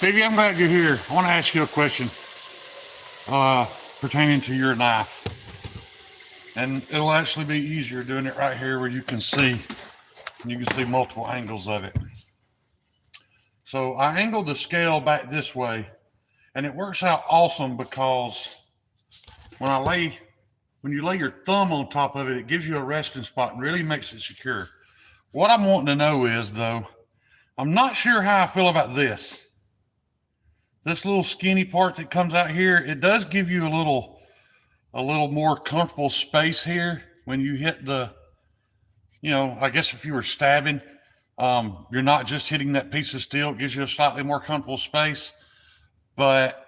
Stevie, I'm glad you're here. I want to ask you a question pertaining to your knife. And it'll actually be easier doing it right here where you can see multiple angles of it. So I angled the scale back this way, and it works out awesome because when you lay your thumb on top of it, it gives you a resting spot and really makes it secure. What I'm wanting to know is, though, I'm not sure how I feel about this. This little skinny part that comes out here, it does give you a little more comfortable space here when you hit the, I guess if you were stabbing, you're not just hitting that piece of steel. It gives you a slightly more comfortable space, but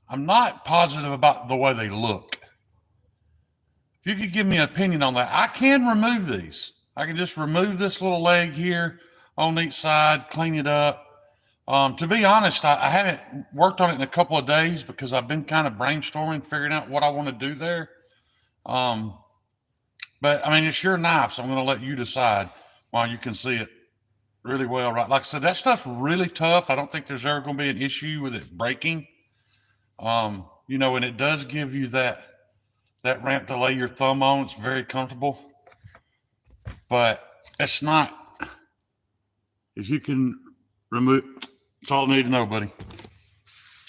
I'm not positive about the way they look. If you could give me an opinion on that, I can remove these. I can just remove this little leg here on each side, clean it up. To be honest, I haven't worked on it in a couple of days because I've been kind of brainstorming, figuring out what I want to do there. But I mean, it's your knife, so I'm going to let you decide while you can see it really well. Right. Like I said, that stuff's really tough. I don't think there's ever going to be an issue with it breaking. And it does give you that ramp to lay your thumb on. It's very comfortable, but it's not, as you can remove. That's all I need to know, buddy.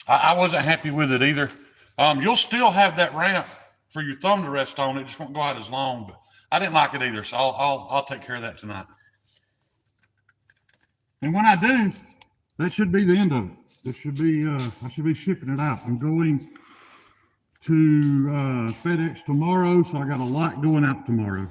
I wasn't happy with it either. You'll still have that ramp for your thumb to rest on. It just won't go out as long, but I didn't like it either. So I'll take care of that tonight. And when I do, that should be the end of it. This should be, I should be shipping it out. I'm going to FedEx tomorrow, so I got a lot going out tomorrow.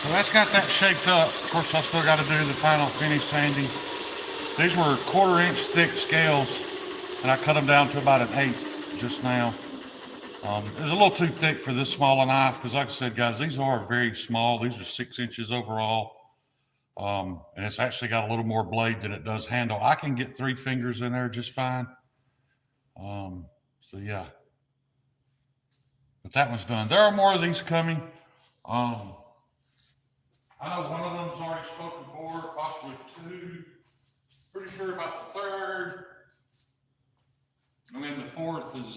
So that's got that shaped up. Of course, I still got to do the final finish sanding. These were 1/4 inch thick scales, and I cut them down to about 1/8 just now. It was a little too thick for this small a knife because, like I said, guys, these are very small. These are 6 inches overall. And it's actually got a little more blade than it does handle. I can get 3 fingers in there just fine. So yeah, but that one's done. There are more of these coming. I know one of them's already spoken for, possibly 2. Pretty sure about the 3rd. And then the 4th is,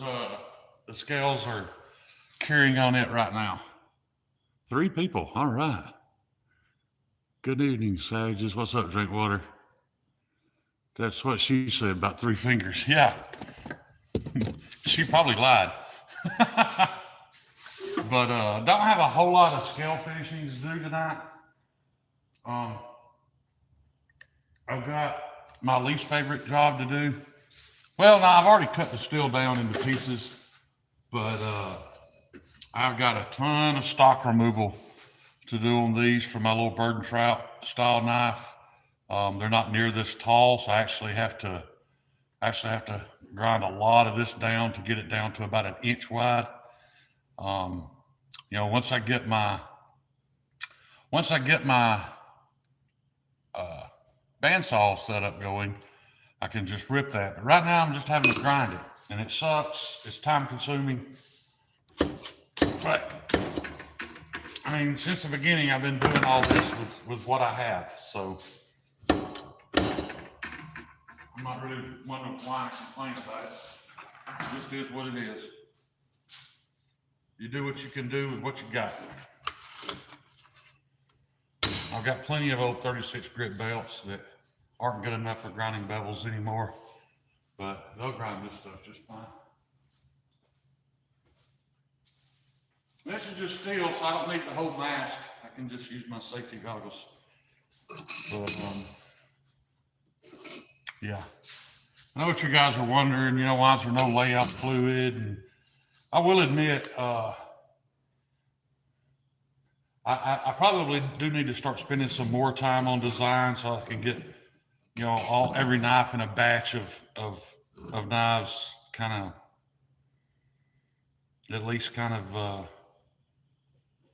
the scales are carrying on it right now. 3 people, all right. Good evening, savages. What's up, Drinkwater? That's what she said about 3 fingers. Yeah. She probably lied. But don't have a whole lot of scale finishing to do tonight. I've got my least favorite job to do. Well, now I've already cut the steel down into pieces, but I've got a ton of stock removal to do on these for my little bird and trout style knife. They're not near this tall, so I actually have to grind a lot of this down to get it down to about 1 inch wide. Once I get my bandsaw set up going, I can just rip that. But right now I'm just having to grind it, and it sucks. It's time consuming. But I mean, since the beginning, I've been doing all this with what I have. So I'm not really one to whine and complain about it. It just is what it is. You do what you can do with what you got. I've got plenty of old 36 grit belts that aren't good enough for grinding bevels anymore, but they'll grind this stuff just fine. This is just steel, so I don't need the whole mask. I can just use my safety goggles. But yeah. I know what you guys are wondering, why is there no layout fluid? And I will admit, I probably do need to start spending some more time on design so I can get, every knife in a batch of knives at least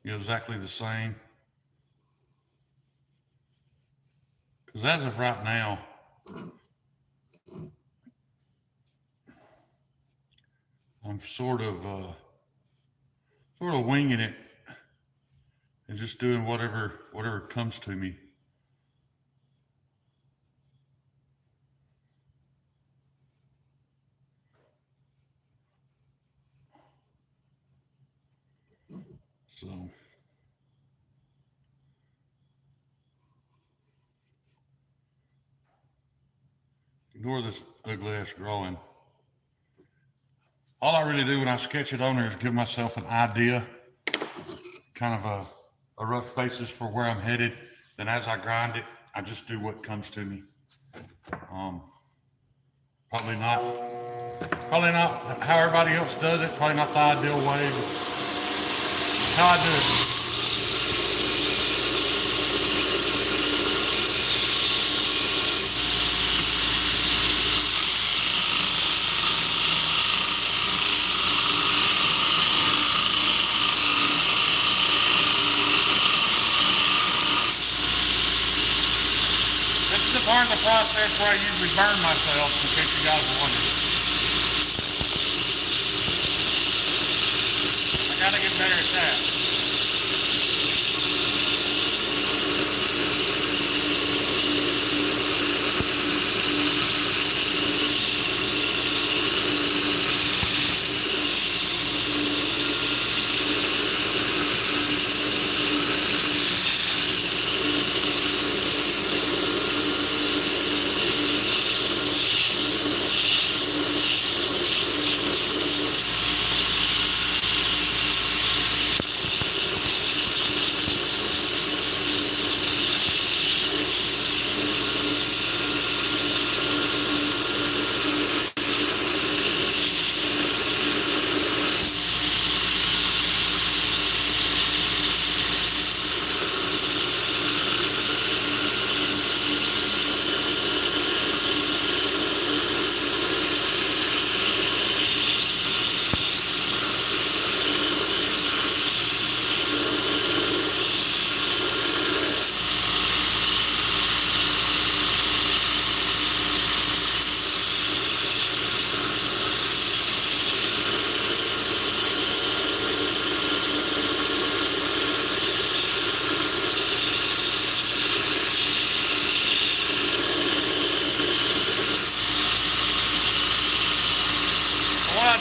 exactly the same. Because as of right now, I'm sort of winging it and just doing whatever comes to me. So ignore this ugly ass drawing. All I really do when I sketch it on there is give myself an idea, kind of a rough basis for where I'm headed. Then as I grind it, I just do what comes to me. Probably not how everybody else does it. Probably not the ideal way, but how I do it. Part of the process where I usually burn myself, in case you guys are wondering. I gotta get better at that.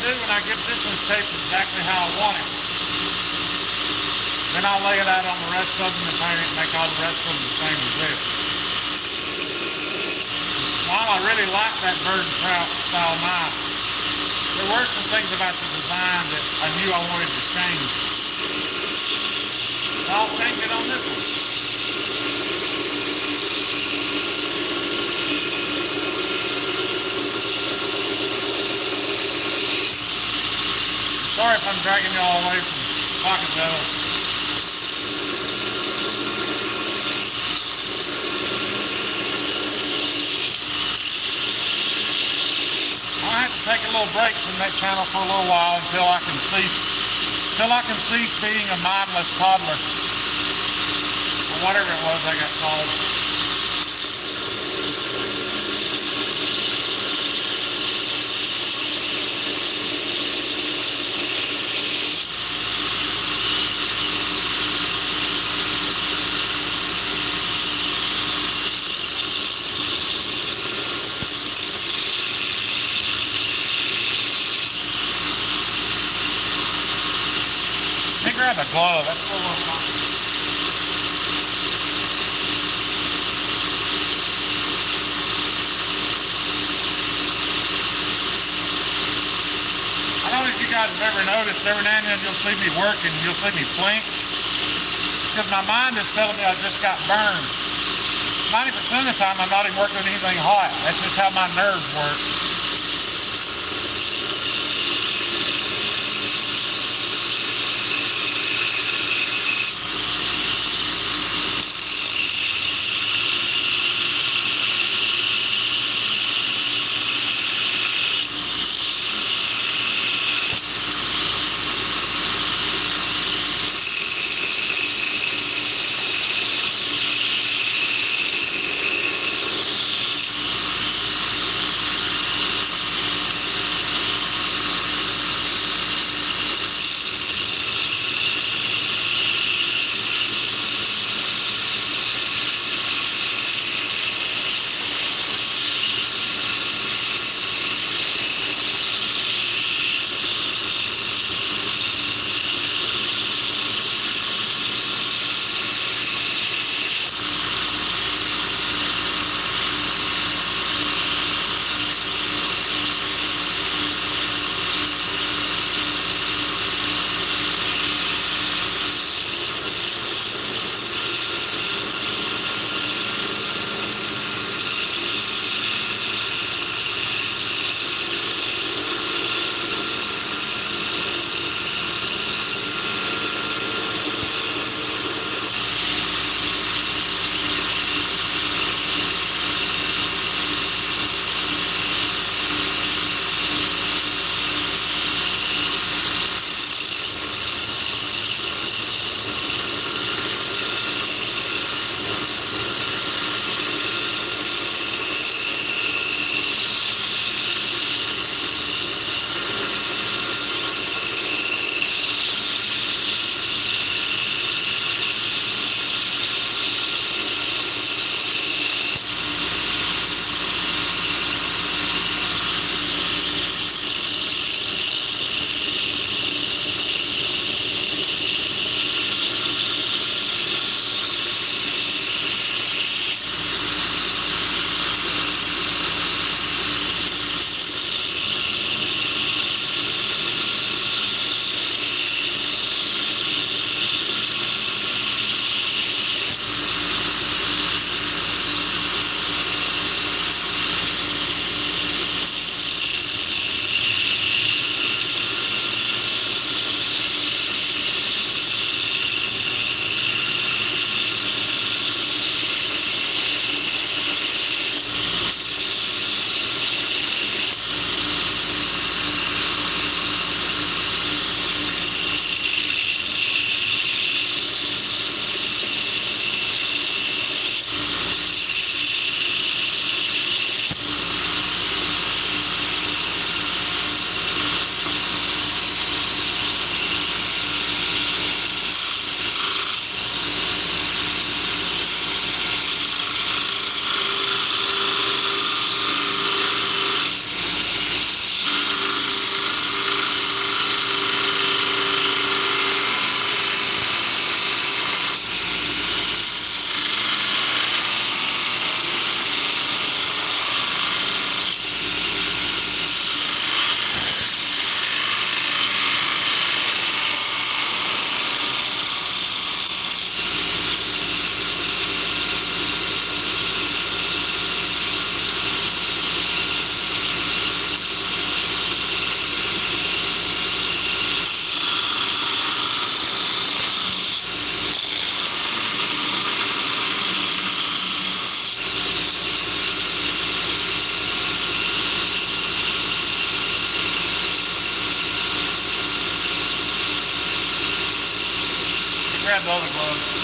do when I get this one shaped exactly how I want it, then I'll lay it out on the rest of them and paint it and make all the rest of them the same as this. While I really like that bird and trout style knife, there were some things about the design that I knew I wanted to change. So I'll change it on this one. Sorry if I'm dragging y'all away from pocket metal. I have to take a little break from that channel for a little while until I can cease being a mindless toddler, or whatever it was I got called. Let me grab a glove. That's what we're talking. I don't know if you guys have ever noticed, every now and then you'll see me working, you'll see me blink, because my mind is telling me I just got burned. 90% of the time I'm not even working on anything hot. That's just how my nerves work. grab the other glove.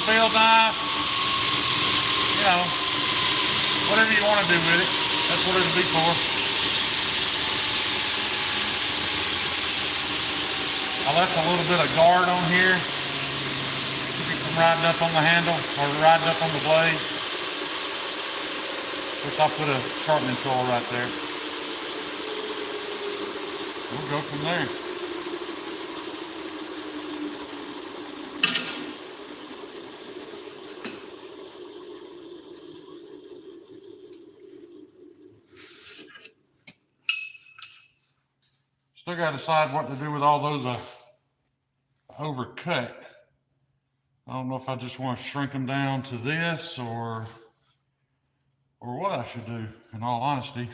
feel nice, you know, whatever you want to do with it, that's what it'll be for. I left a little bit of guard on here, keep it from riding up on the handle or riding up on the blade. Of course, I'll put a sharpening tool right there. We'll go from there. Still got to decide what to do with all those overcut. I don't know if I just want to shrink them down to this or what I should do, in all honesty.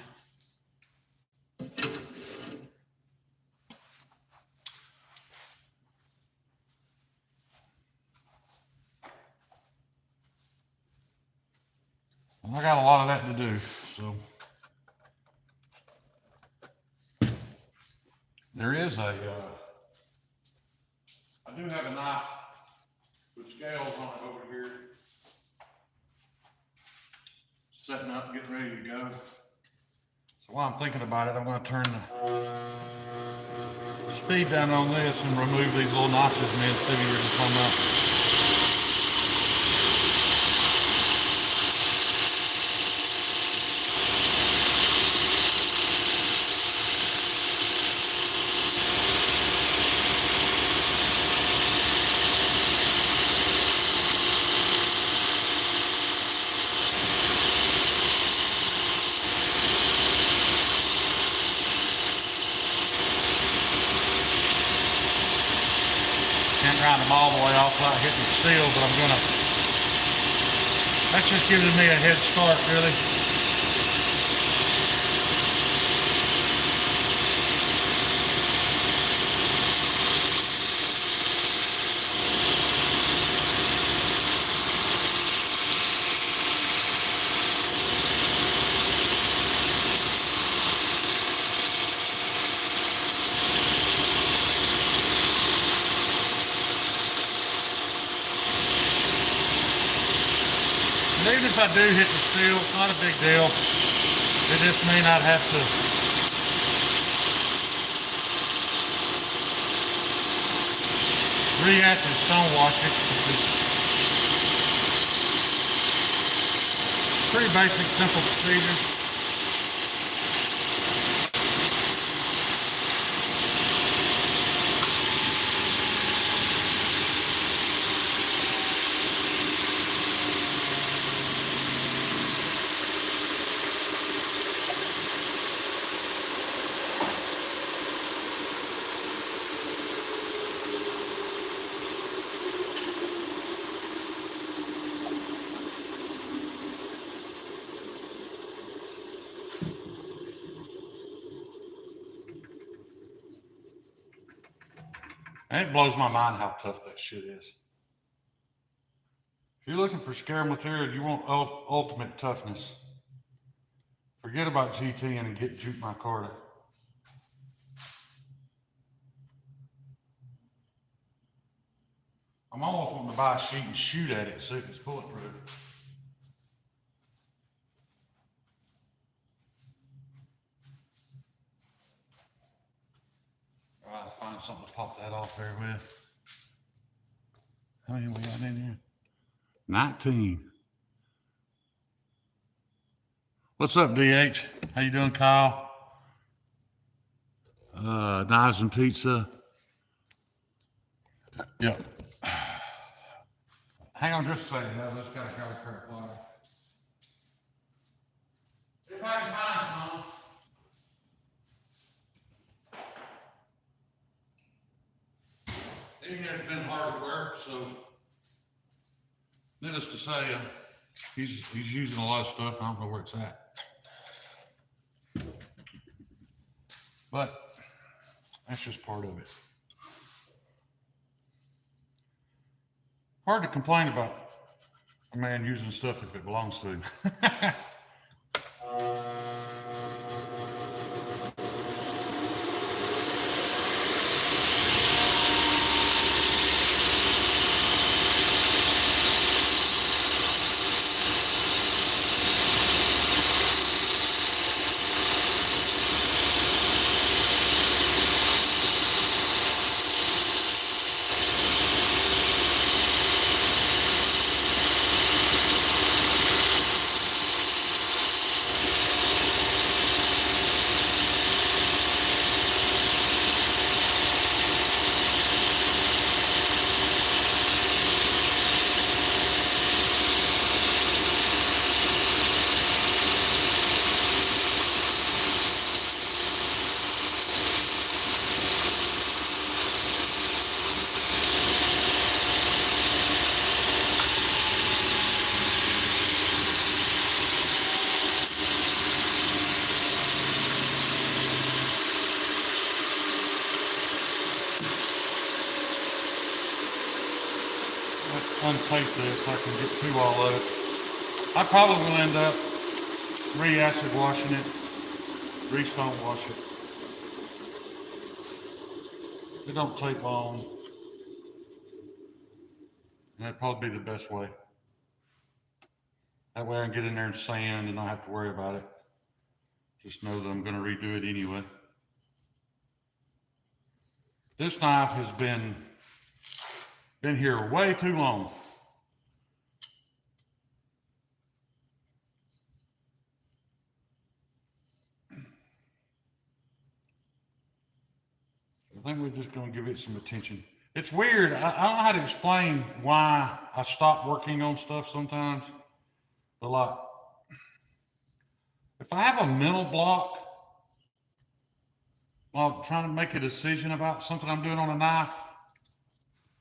I got a lot of that to do, so. There is I do have a knife with scales on it over here. Setting up, getting ready to go. So while I'm thinking about it, I'm going to turn the speed down on this and remove these little notches, man, so you can come up. Can't grind them all the way off without hitting the steel, but I'm gonna, that's just giving me a head start, really. And even if I do hit the steel, it's not a big deal. It just may not have to re-acid stone wash it. It's pretty basic, simple procedure. And it blows my mind how tough that shit is. If you're looking for scare material, you want ultimate toughness. Forget about GTing and get Juke micarta. I'm almost wanting to buy a sheet and shoot at it, see if it's bulletproof. I'll find something to pop that off there with. How many we got in here? 19. What's up, DH? How you doing, Kyle? Knives and pizza. Yep. Hang on just a second, I just gotta grab a pair of pliers. If I can find some. It's been hard work, so needless to say, he's using a lot of stuff. I don't know where it's at, but that's just part of it. Hard to complain about a man using stuff if it belongs to him. untape this so I can get through all of it. I probably will end up re-acid washing it, re-stone wash it. It don't take long. And that'd probably be the best way. That way I can get in there and sand and not have to worry about it. Just know that I'm going to redo it anyway. This knife has been here way too long. I think we're just going to give it some attention. It's weird. I don't know how to explain why I stop working on stuff sometimes. But like, if I have a mental block while trying to make a decision about something I'm doing on a knife,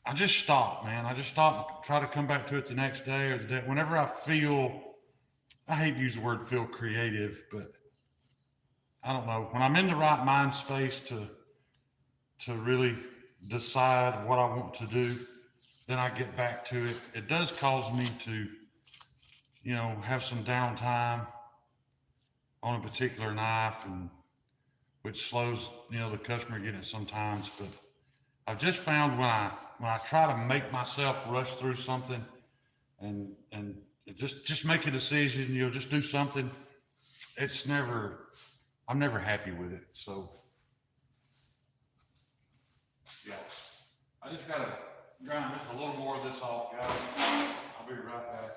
I just stop, man. I just stop and try to come back to it the next day or the day. Whenever I feel, I hate to use the word feel creative, but I don't know. When I'm in the right mind space to really decide what I want to do, then I get back to it. It does cause me to, have some downtime on a particular knife, and which slows, the customer getting it sometimes. But I've just found when I try to make myself rush through something and just make a decision, just do something, I'm never happy with it. So yeah, I just gotta grind just a little more of this off, guys. I'll be right back.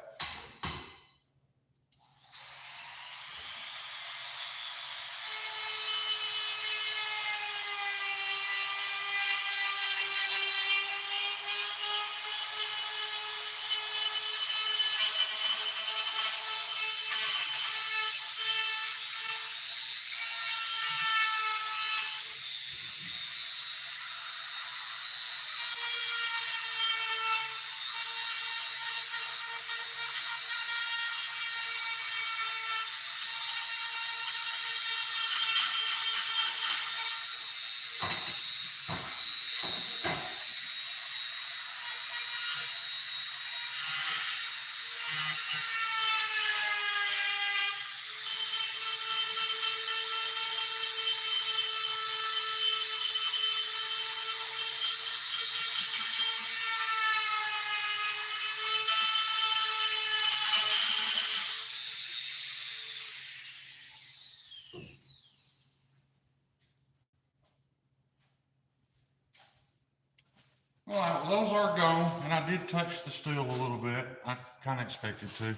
All right, well, those are gone, and I did touch the steel a little bit. I kind of expected to.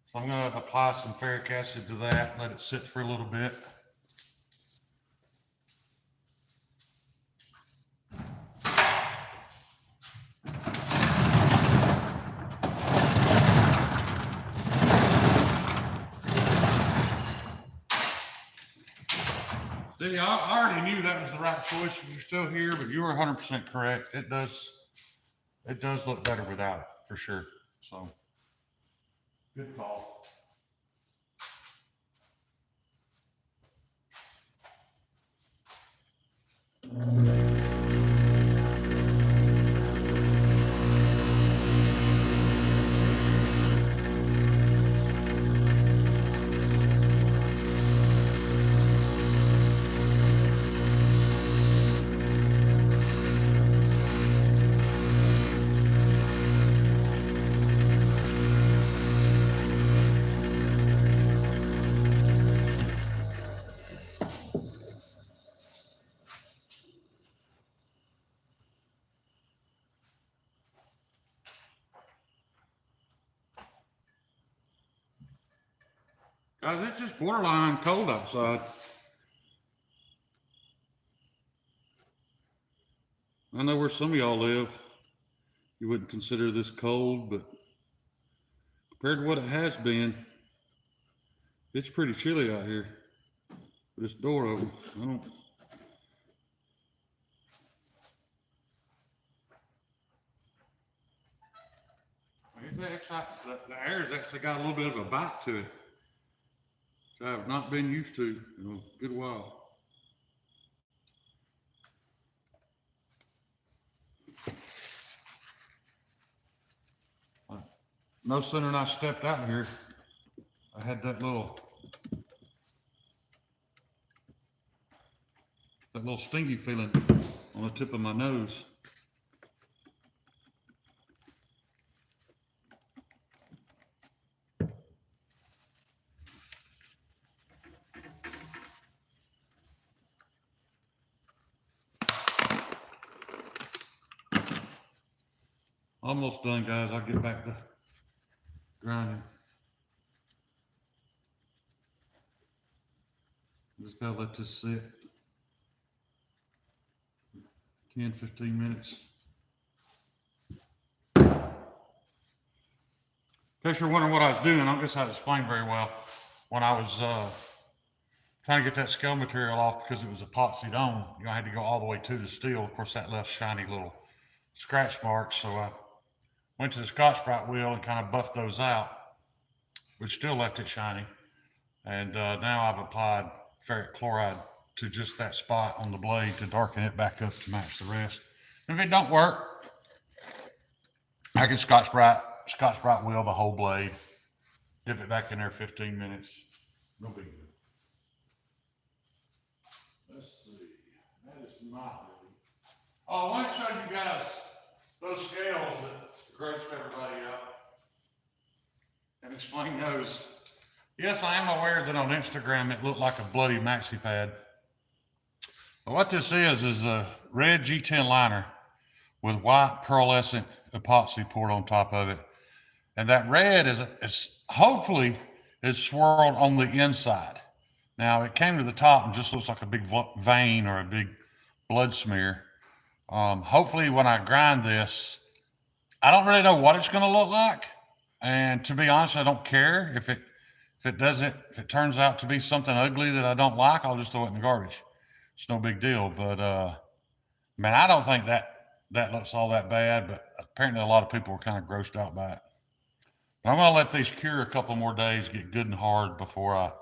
So I'm going to apply some ferric acid to that, let it sit for a little bit. See, I already knew that was the right choice if you're still here, but you were 100% correct. It does look better without it, for sure. So, good call. Guys, it's just borderline cold outside. I know where some of y'all live, you wouldn't consider this cold, but compared to what it has been, it's pretty chilly out here. This door open. I don't. The air has actually got a little bit of a bite to it, which I have not been used to in a good while. no sooner than I stepped out here, I had that little stingy feeling on the tip of my nose. Almost done, guys. I'll get back to grinding. Just gotta let this sit 10, 15 minutes. In case you're wondering what I was doing, I don't guess I explained very well. When I was trying to get that scale material off because it was epoxied on, I had to go all the way to the steel. Of course, that left shiny little scratch marks. So I went to the Scotch-Brite wheel and kind of buffed those out, which still left it shiny. And now I've applied ferric chloride to just that spot on the blade to darken it back up to match the rest. And if it don't work, I can Scotch-Brite wheel the whole blade, dip it back in there 15 minutes. No big deal. Let's see. That is not ready. Oh, I want to show you guys those scales that grossed everybody up and explain those. Yes, I am aware that on Instagram it looked like a bloody maxi pad. But what this is a red G10 liner with white pearlescent epoxy poured on top of it. And that red is hopefully is swirled on the inside. Now it came to the top and just looks like a big vein or a big blood smear. Hopefully when I grind this, I don't really know what it's going to look like. And to be honest, I don't care if it turns out to be something ugly that I don't like, I'll just throw it in the garbage. It's no big deal. But man, I don't think that looks all that bad. But apparently, a lot of people were kind of grossed out by it. But I'm going to let these cure a couple more days, get good and hard before I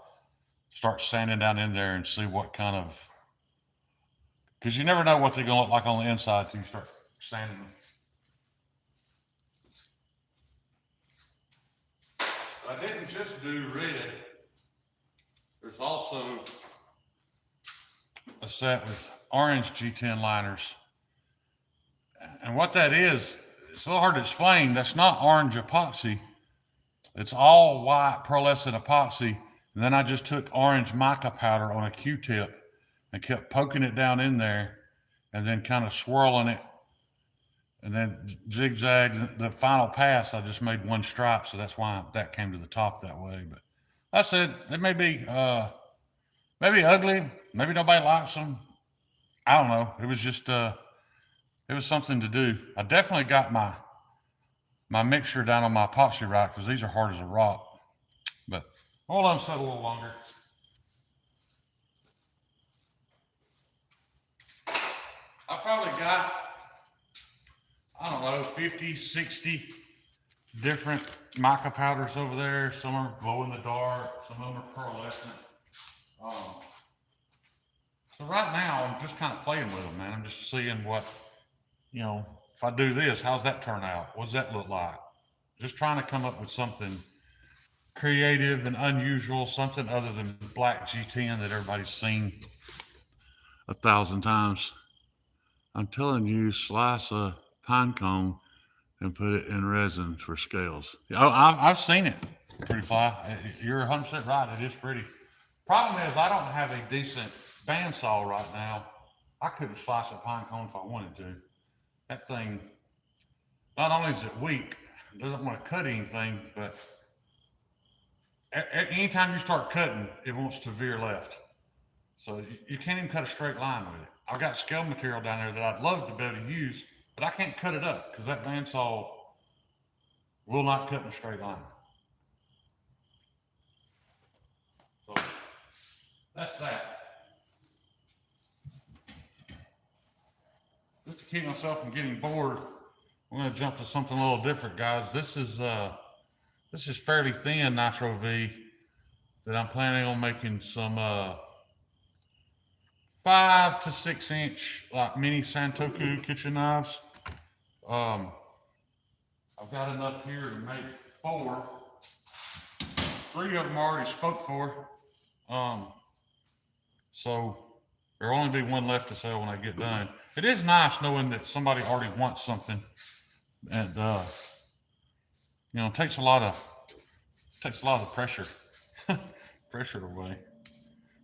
start sanding down in there and see what kind of. Because you never know what they're going to look like on the inside until you start sanding them. I didn't just do red. There's also a set with orange G10 liners. And what that is, it's a little hard to explain. That's not orange epoxy. It's all white pearlescent epoxy. And then I just took orange mica powder on a Q-tip and kept poking it down in there and then kind of swirling it and then zigzag. The final pass, I just made one stripe, so that's why that came to the top that way. But I said it may be maybe ugly, maybe nobody likes them. I don't know. It was just it was something to do. I definitely got my mixture down on my epoxy right because these are hard as a rock. But I'll let them set a little longer. I probably got, I don't know, 50, 60 different mica powders over there. Some are glow in the dark, some of them are pearlescent. So right now I'm just kind of playing with them, man. I'm just seeing what, if I do this, how's that turn out? What does that look like? Just trying to come up with something creative and unusual, something other than black G10 that everybody's seen 1,000 times. I'm telling you, slice a pine cone and put it in resin for scales. I've seen it, Pretty Fly. You're 100% right. It is pretty. Problem is, I don't have a decent bandsaw right now. I couldn't slice a pine cone if I wanted to. That thing, not only is it weak, it doesn't want to cut anything, but anytime you start cutting, it wants to veer left. So you can't even cut a straight line with it. I've got scale material down there that I'd love to be able to use, but I can't cut it up because that bandsaw will not cut in a straight line. So that's that. Just to keep myself from getting bored, I'm going to jump to something a little different, guys. This is fairly thin Nitro V that I'm planning on making some 5 to 6 inch like mini Santoku kitchen knives. I've got enough here to make 4. 3 of them I already spoke for. So there'll only be one left to sell when I get done. It is nice knowing that somebody already wants something, and it takes a lot of the pressure away.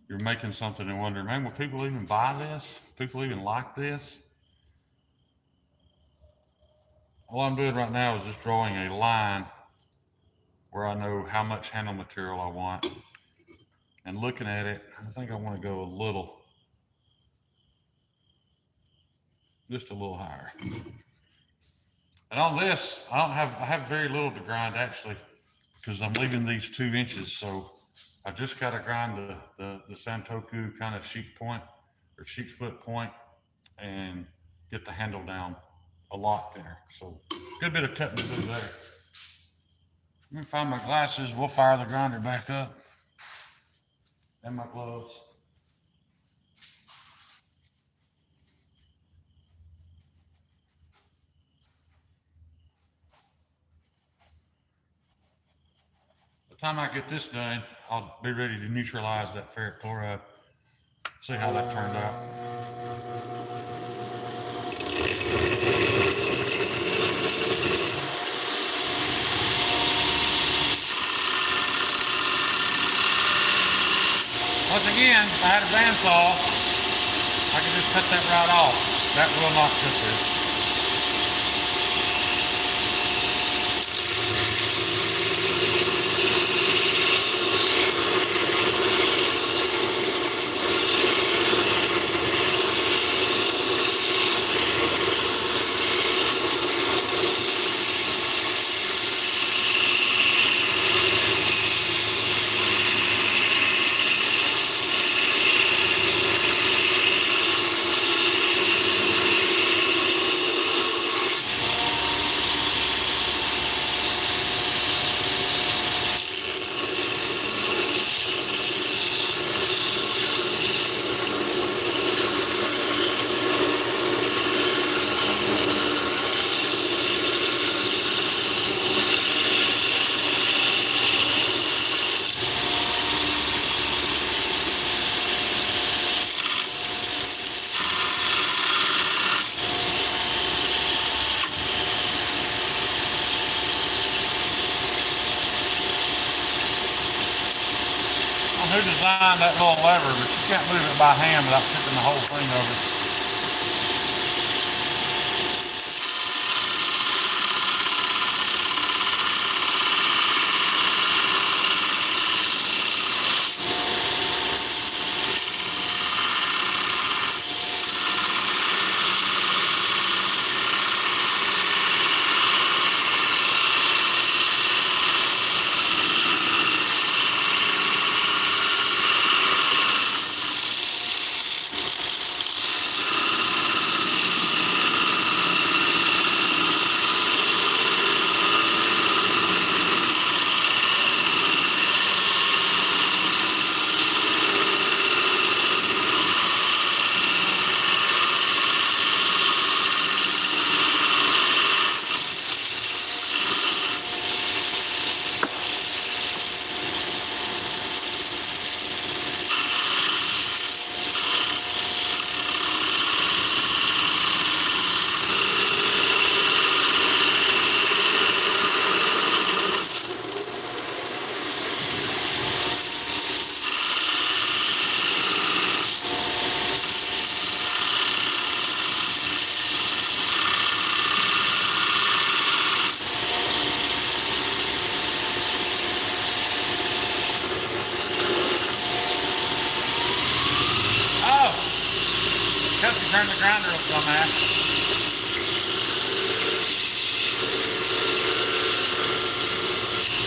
You're making something and wondering, man, will people even buy this? People even like this? All I'm doing right now is just drawing a line where I know how much handle material I want. And looking at it, I think I want to go just a little higher. And on this, I have very little to grind actually, because I'm leaving these 2 inches. So I just got to grind the Santoku kind of sheep point or sheep foot point and get the handle down a lot thinner. So good bit of cutting to do there. Let me find my glasses. We'll fire the grinder back up and my gloves. By the time I get this done, I'll be ready to neutralize that ferric chloride. See how that turned out. Once again, if I had a bandsaw, I could just cut that right off. That will not cut this. Who designed that little lever, but you can't move it by hand without tipping the whole thing over. Turn the grinder up on that.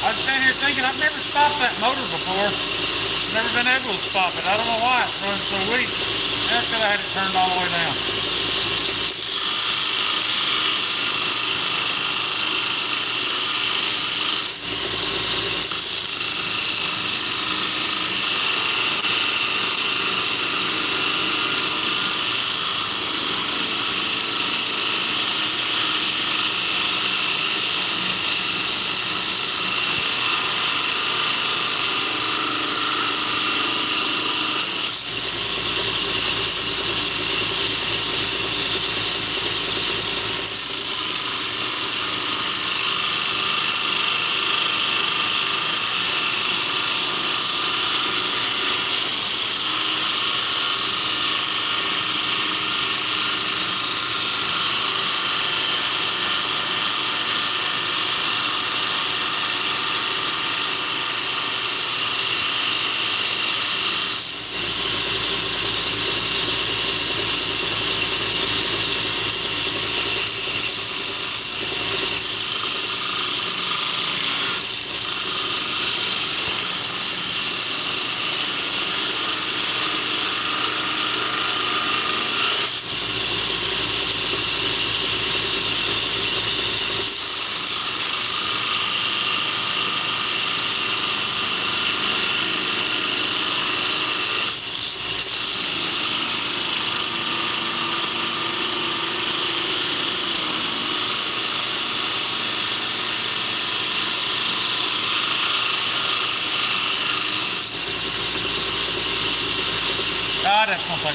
I was standing here thinking, I've never stopped that motor before. Never been able to stop it. I don't know why it's running so weak. That's because I had it turned all the way down.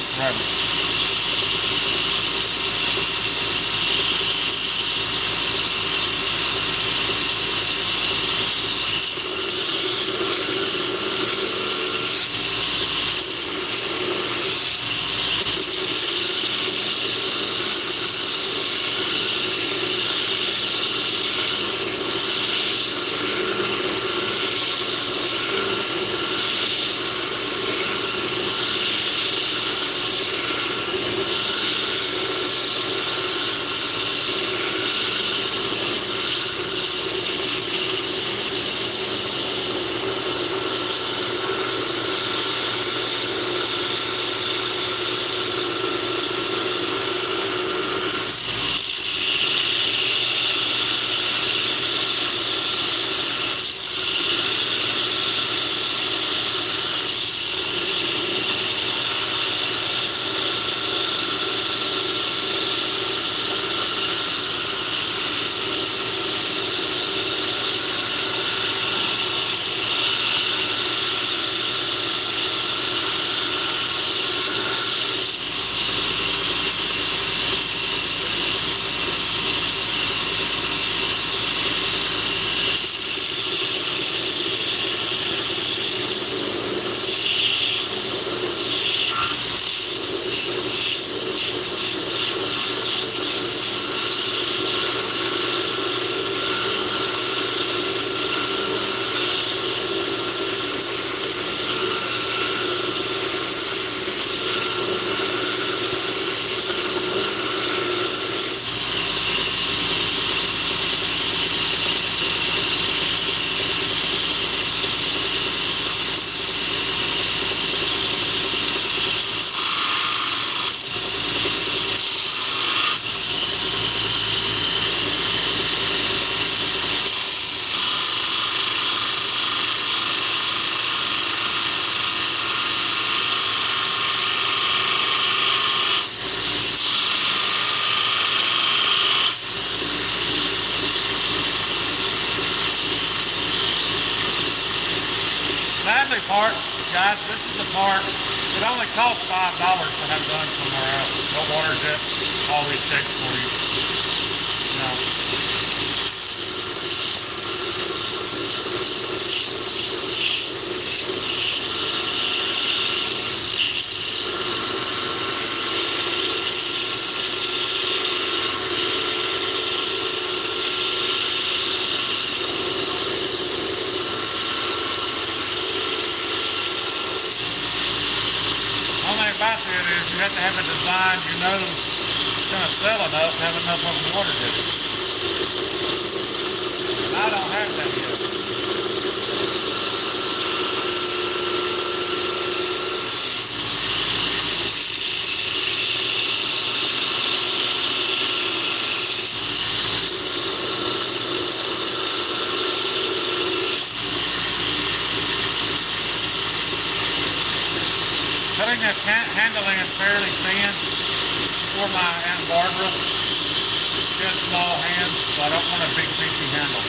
shine forever. Sadly part, guys, this is the part, it only costs $5 to have done somewhere else. No water jet, all these checks for you. You know. Only thing about it is you have to have a design you know it's going to sell enough to have enough of a water jet. And I don't have that yet. Cutting that handle in fairly thin for my Aunt Barbara. She has small hands, so I don't want a big beefy handle.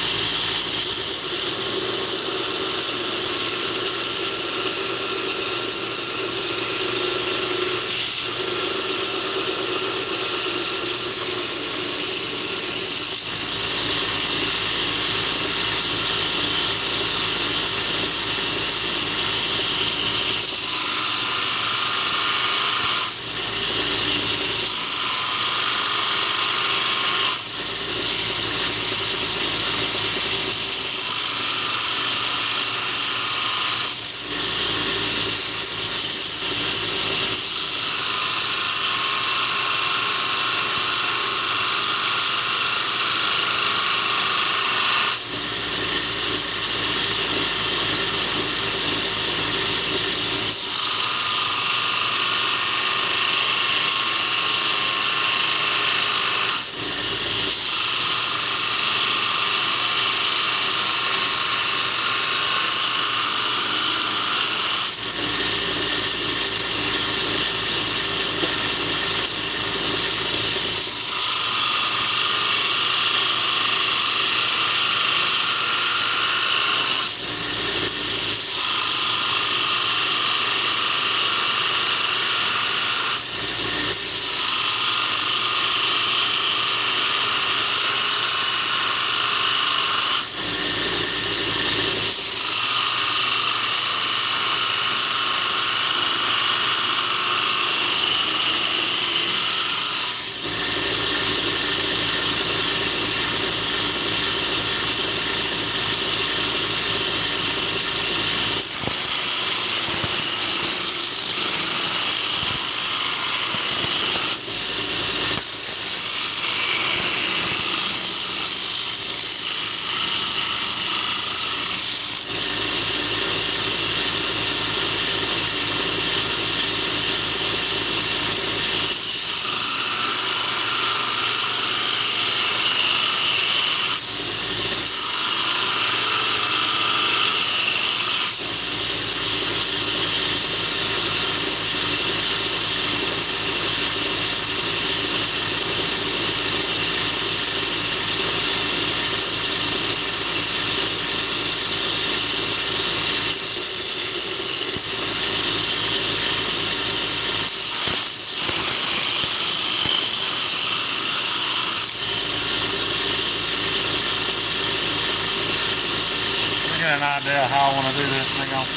get an idea of how I want to do this thing on.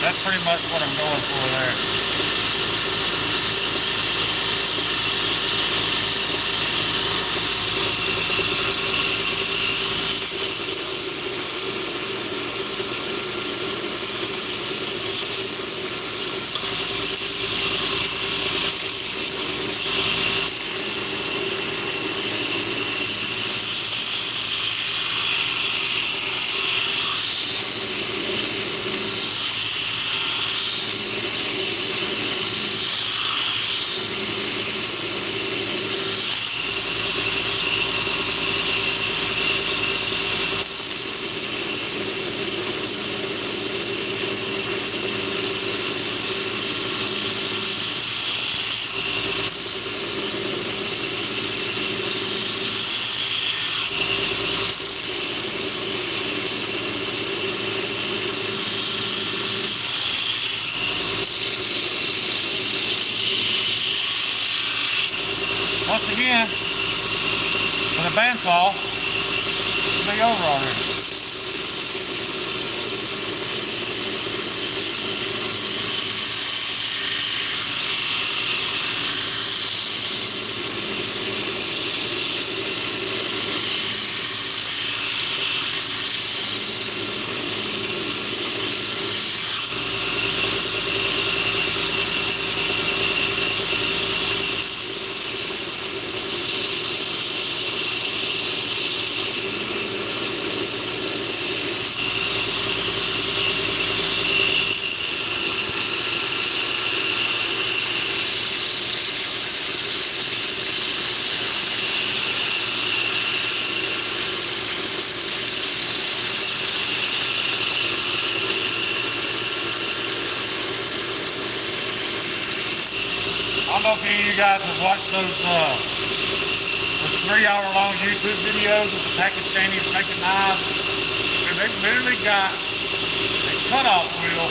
That's pretty much what I'm going for there. Once again, with a bandsaw, it'll be over already. I don't know if any of you guys have watched those 3-hour-long YouTube videos of the Pakistanis making knives. And they've literally got a cutoff wheel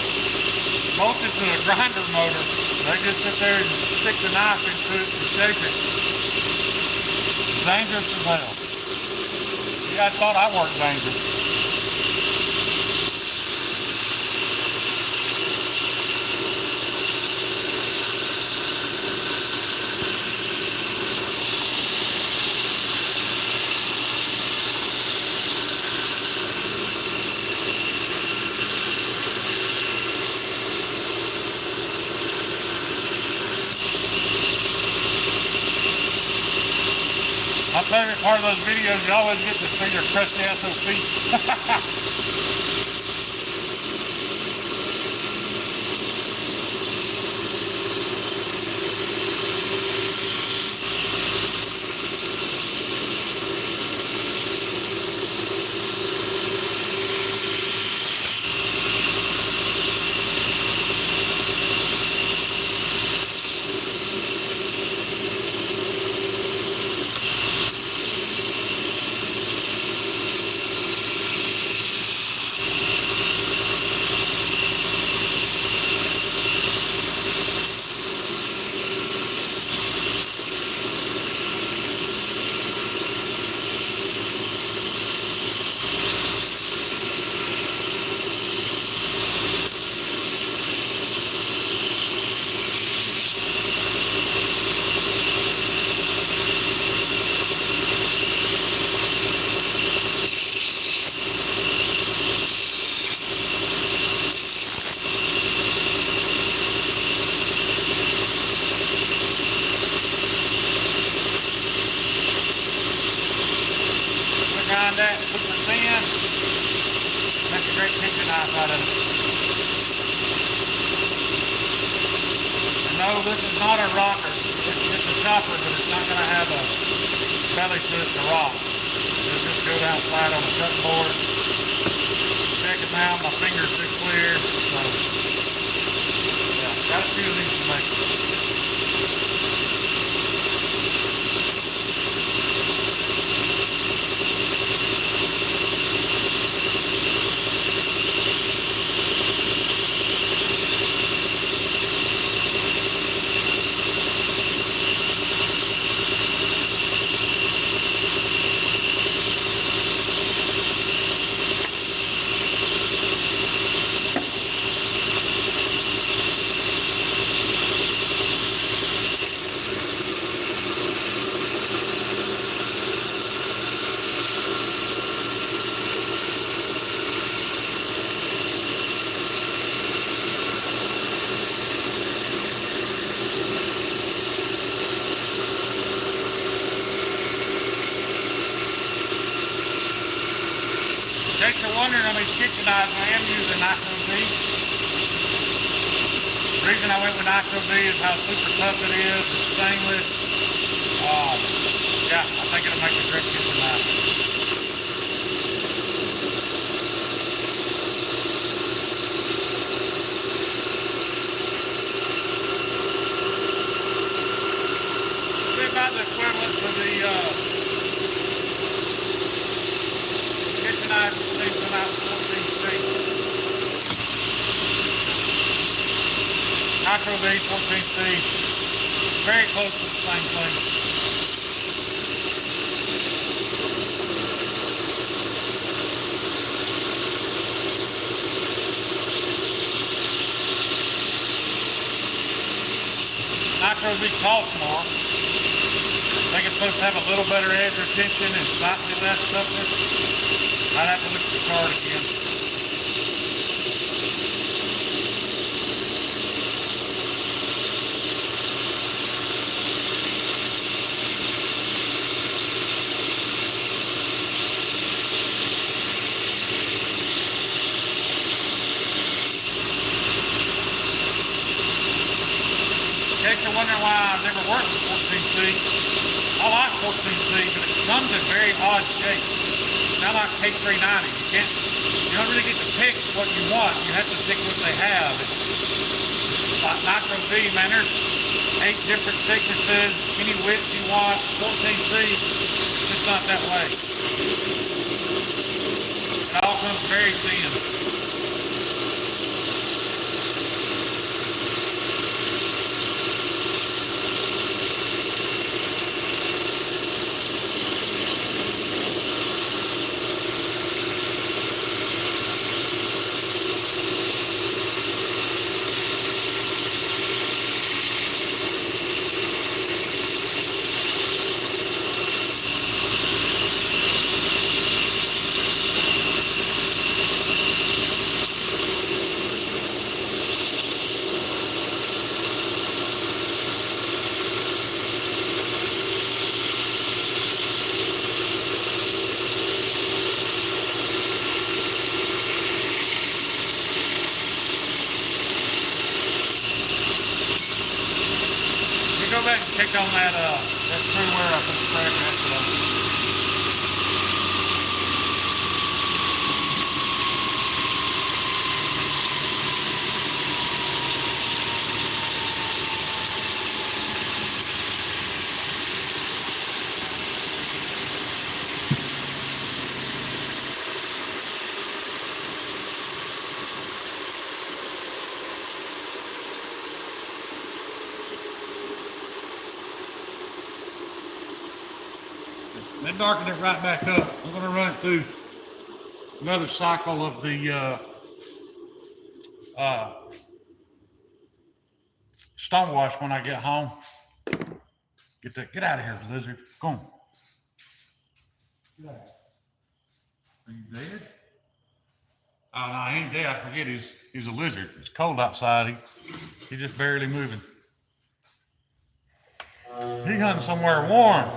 bolted to a grinder motor. They just sit there and stick the knife into it and shape it. It's dangerous as hell. You guys thought I worked dangerous. My favorite part of those videos, you always get to see your crusty SOP. That super thin, make a great kitchen knife out of it. And no, this is not a rocker. It's a chopper, but it's not going to have a belly to it to rock. It'll just go down flat on the cutting board. Check it now, my fingers are clear. So, yeah, got a few of these to make. wondering on these kitchen knives, I am using Nitro D. The reason I went with Nitro D is how super tough it is. It's stainless. Yeah, I think it'll make a great kitchen knife. About the equivalent to the kitchen knife things come out 14C. Nitro D 14C, very close to the same thing. Nitro D costs more. I think it's supposed to have a little better edge retention and slightly less toughness. I'd have to look at the card again. In case you're wondering why I've never worked with 14C, I like 14C, but it comes in very odd shapes. Not like K390. You don't really get to pick what you want. You have to pick what they have. It's like Nitro D, man, there's 8 different thicknesses, any width you want. 14C, it's just not that way. It all comes very thin. Go back and check on that screw where I put the crack yesterday. Then darken it right back up. I'm going to run it through another cycle of the stone wash when I get home. Get out of here, lizard. Go on. Get out. Are you dead? Oh no, he ain't dead. I forget he's a lizard. It's cold outside. He's just barely moving. He hunting somewhere warm.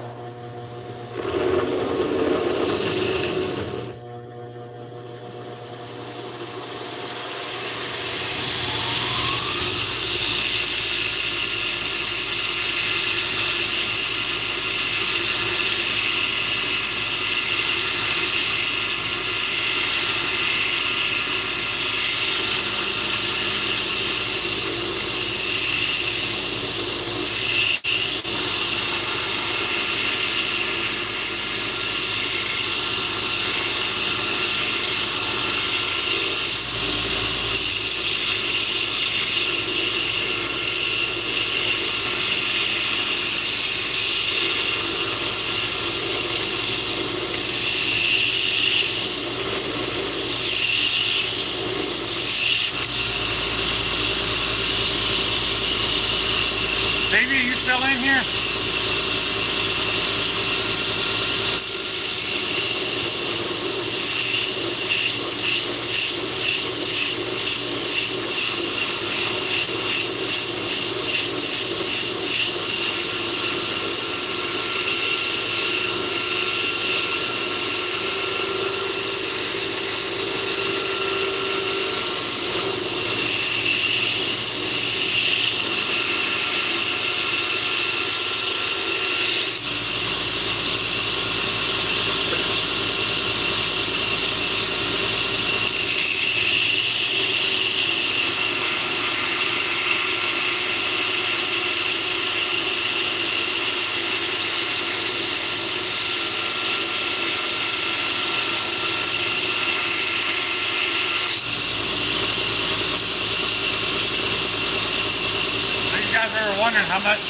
wondering how much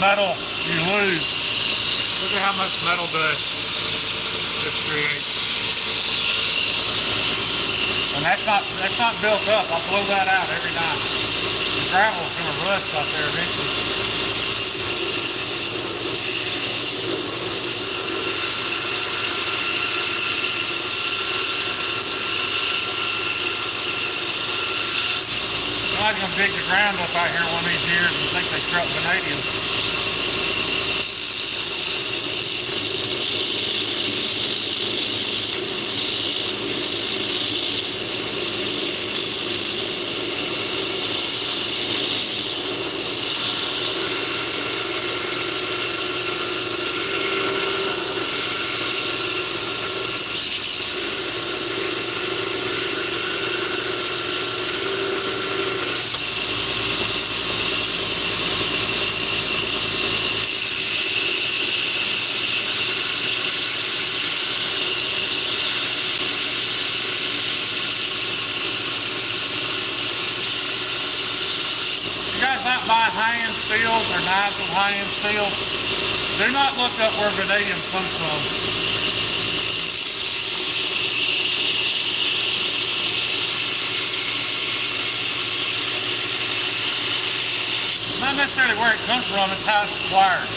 metal you lose, look at how much metal dust this creates. And that's not built up. I blow that out every night. The gravel's gonna rust out there eventually. Somebody's gonna dig the ground up out here one of these years and think they struck vanadium. Not buying high-end steels or knives with high-end steel, do not look up where vanadium comes from. Not necessarily where it comes from, it's how it's acquired.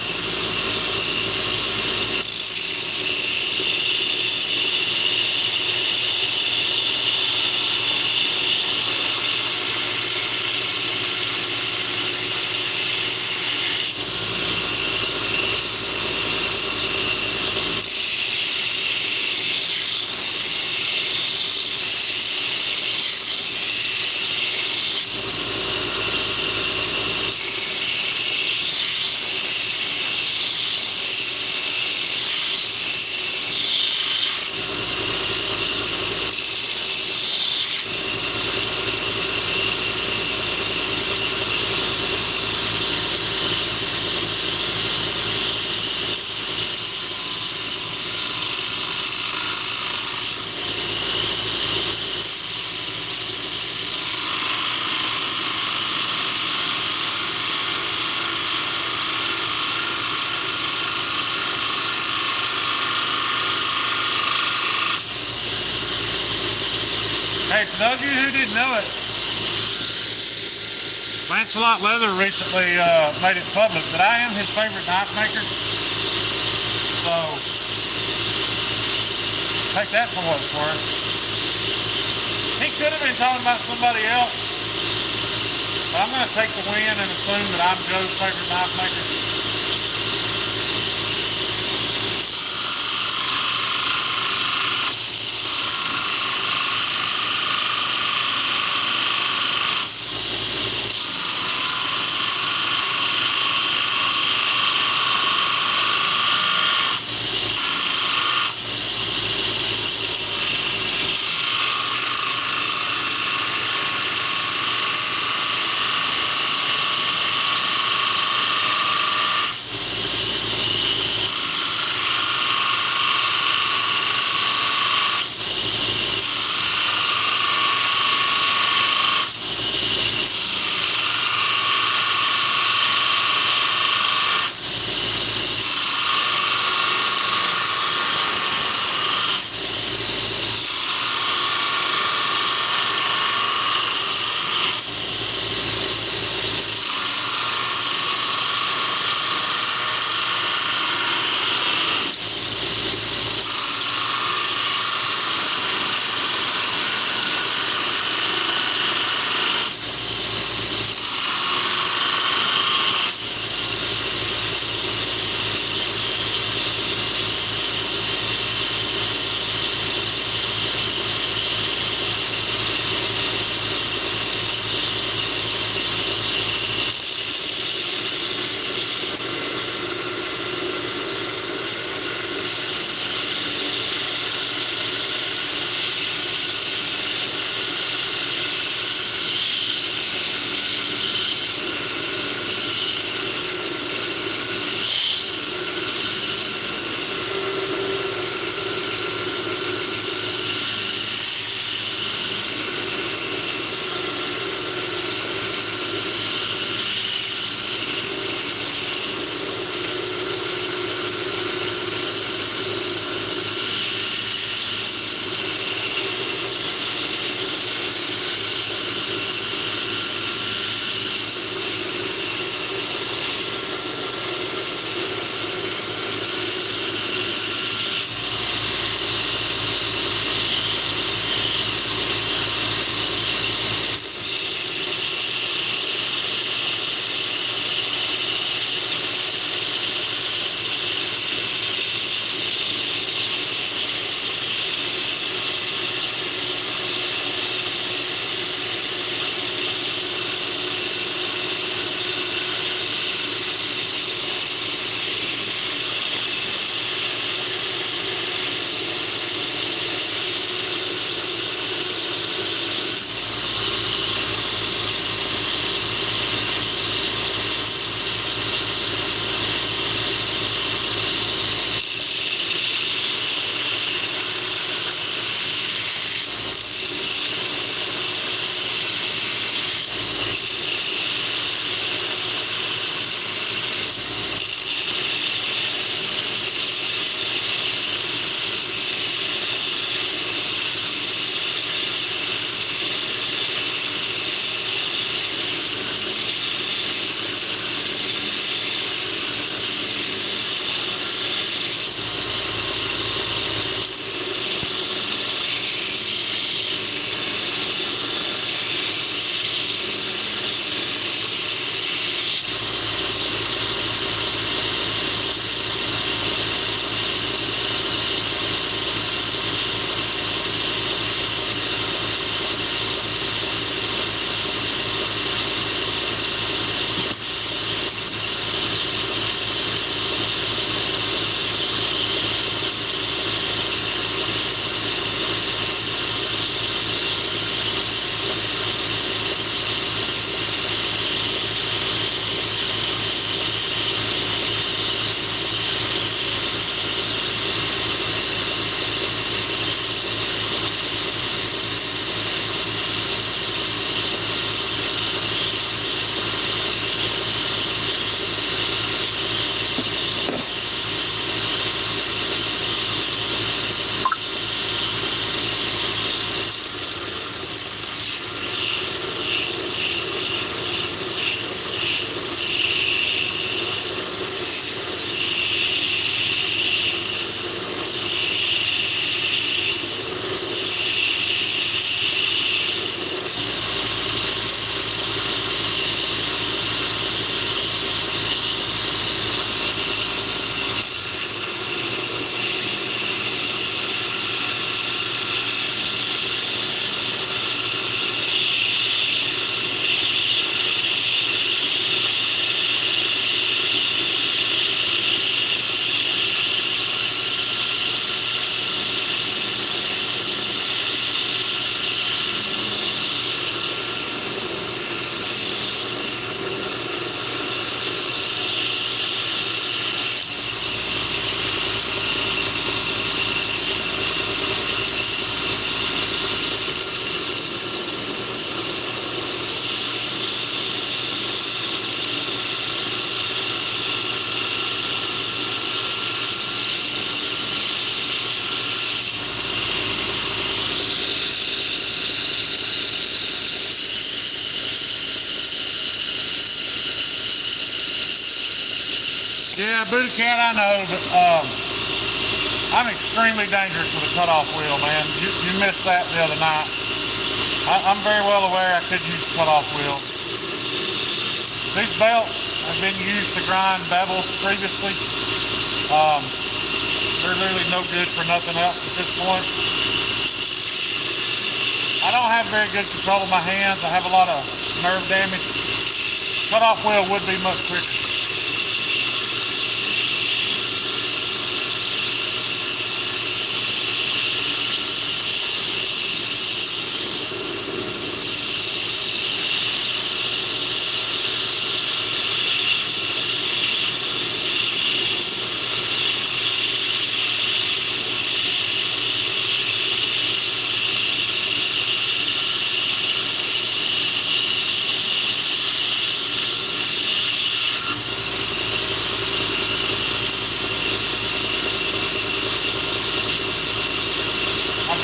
Hey, for those of you who didn't know it, Lancelot Leather recently made it public that I am his favorite knife maker. So, take that for what it's worth. He could have been talking about somebody else, but I'm going to take the win and assume that I'm Joe's favorite knife maker. Yeah, booty cat, I know, but I'm extremely dangerous with a cutoff wheel, man. You missed that the other night. I'm very well aware I could use a cutoff wheel. These belts have been used to grind bevels previously. They're literally no good for nothing else at this point. I don't have very good control of my hands. I have a lot of nerve damage. Cutoff wheel would be much quicker.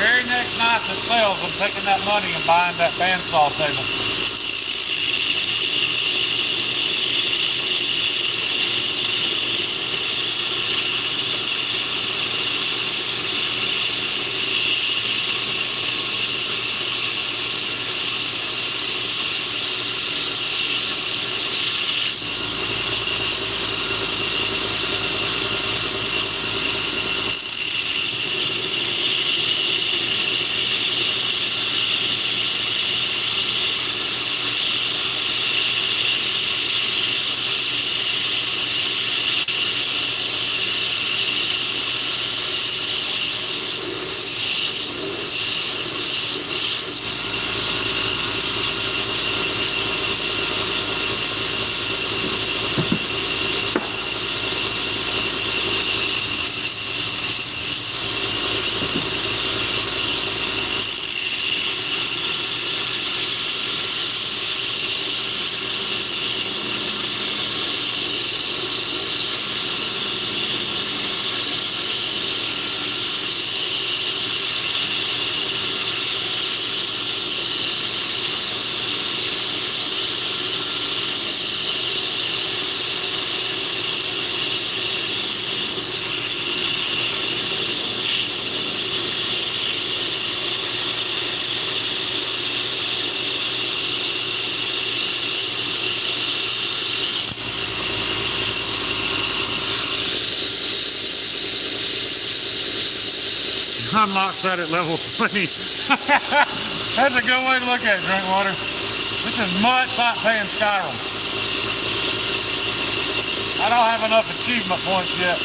Very next night that sells, I'm taking that money and buying that bandsaw table. Unlock that at level 20. That's a good way to look at it, Drinkwater. This is much like playing Skyrim. I don't have enough achievement points yet.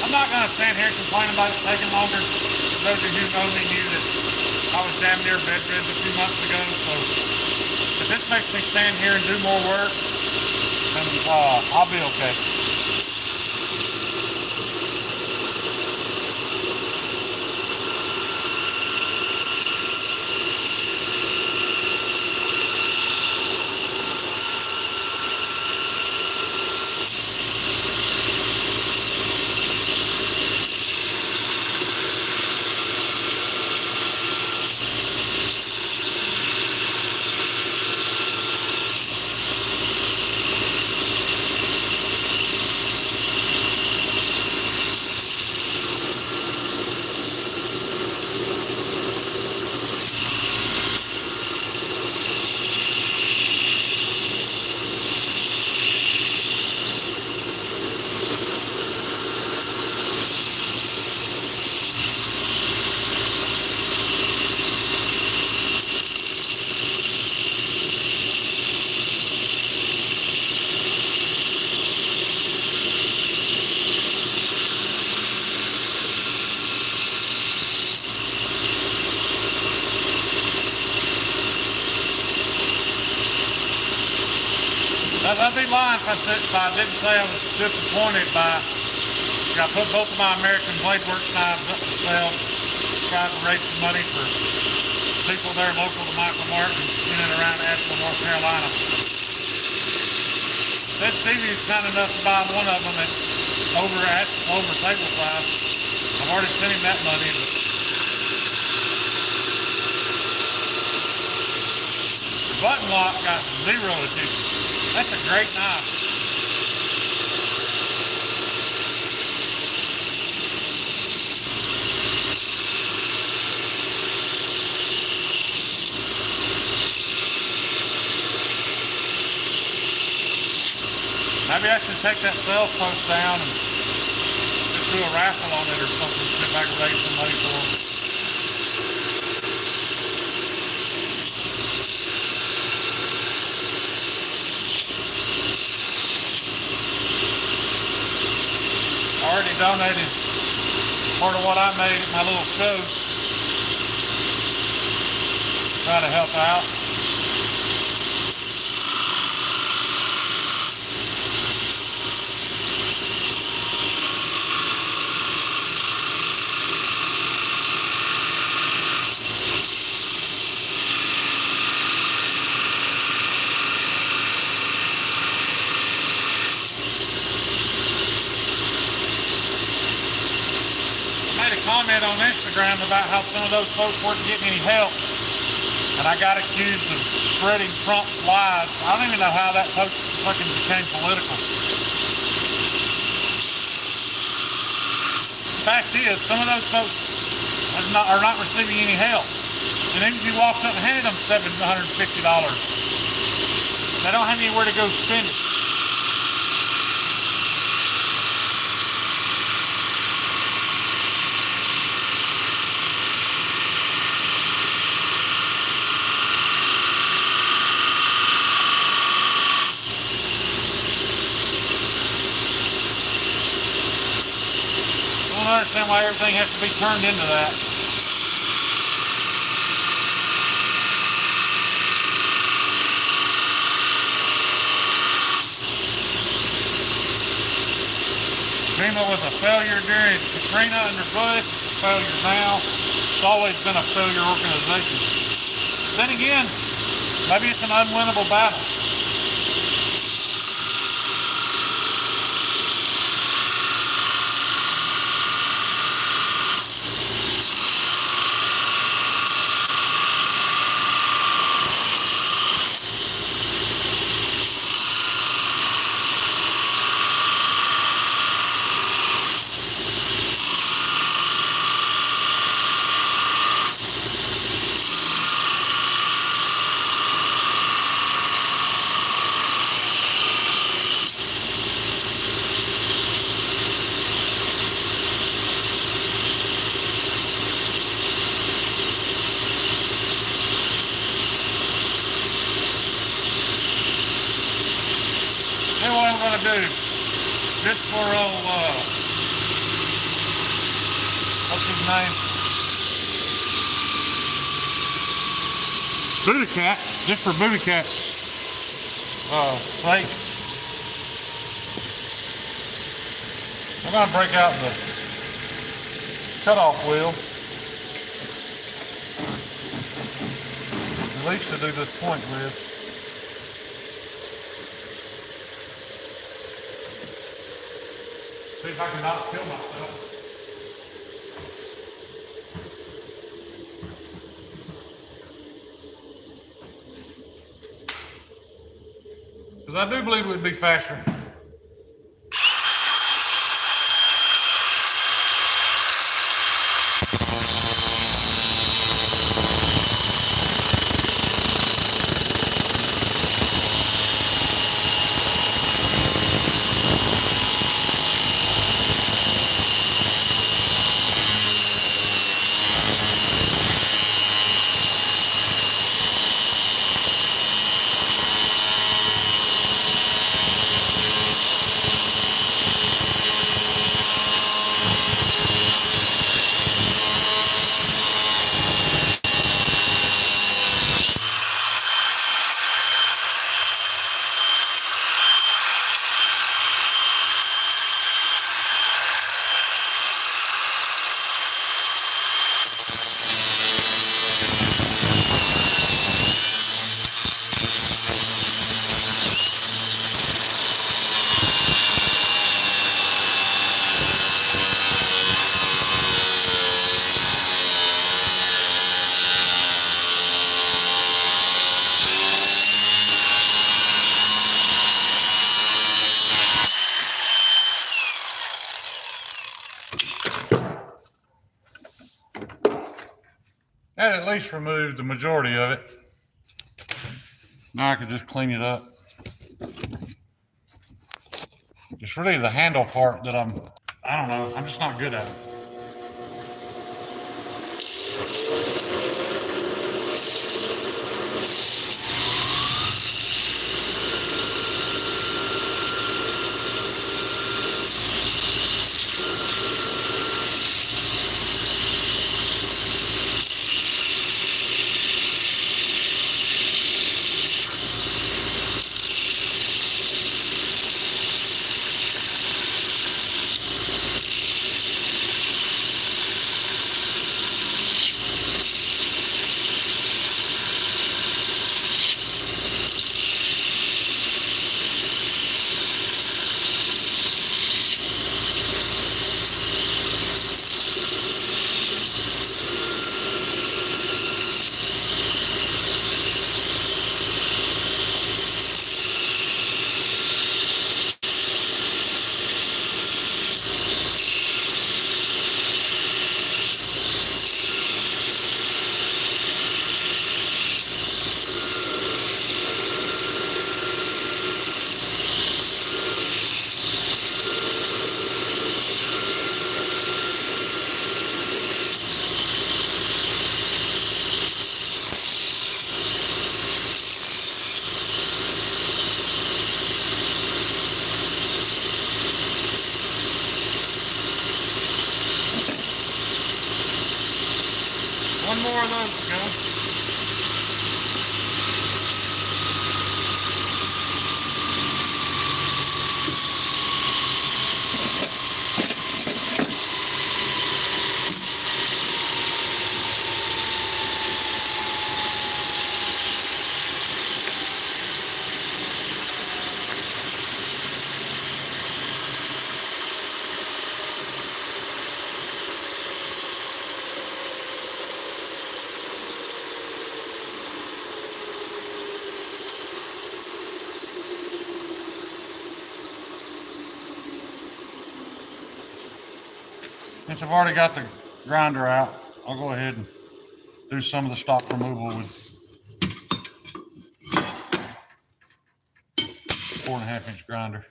I'm not going to stand here complaining about it taking longer. Those of you who know me knew that I was damn near bedridden a few months ago. So if this makes me stand here and do more work, then I'll be okay. I'd be lying if I didn't say I was disappointed by. I put both of my American Blade Works knives up for sale. tried to raise some money for people there local to Michael Martin in and around Asheville, North Carolina. Said Stevie was kind enough to buy one of them at over table price. I've already sent him that money. The button lock got 0 attention. That's a great knife. Maybe I should take that sales post down and just do a raffle on it or something, see if I can raise some money for them. I already donated part of what I made at my little show. Try to help out. Comment on Instagram about how some of those folks weren't getting any help, and I got accused of spreading Trump's lies. I don't even know how that post fucking became political. The fact is, some of those folks are not receiving any help, and even if you walked up and handed them $750, they don't have anywhere to go spend it. I don't understand why everything has to be turned into that. FEMA was a failure during Katrina under Bush, it's a failure now. It's always been a failure organization. Then again, maybe it's an unwinnable battle. What I'm going to do, just for old, what's his name? Booty Cat, just for Booty Cat's sake. I'm going to break out the cutoff wheel, at least to do this point with. See if I can not kill myself. Because I do believe it would be faster. least removed the majority of it. Now I can just clean it up. It's really the handle part that I don't know, I'm just not good at it. One more of those to go. Since I've already got the grinder out, I'll go ahead and do some of the stock removal with 4.5-inch grinder.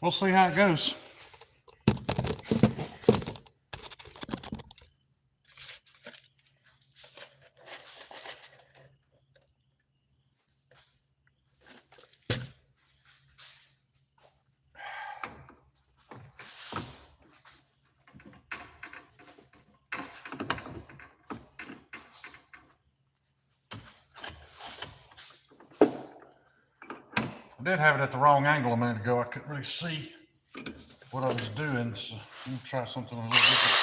We'll see how it goes. I did have it at the wrong angle a minute ago. I couldn't really see what I was doing, so I'm gonna try something a little different.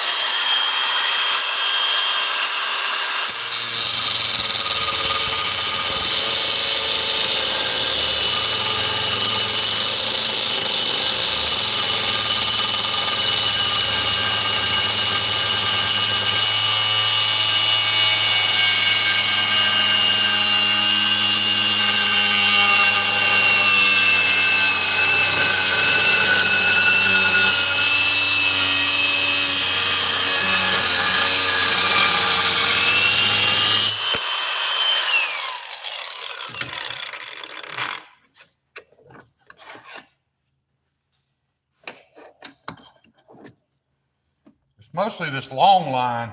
Mostly this long line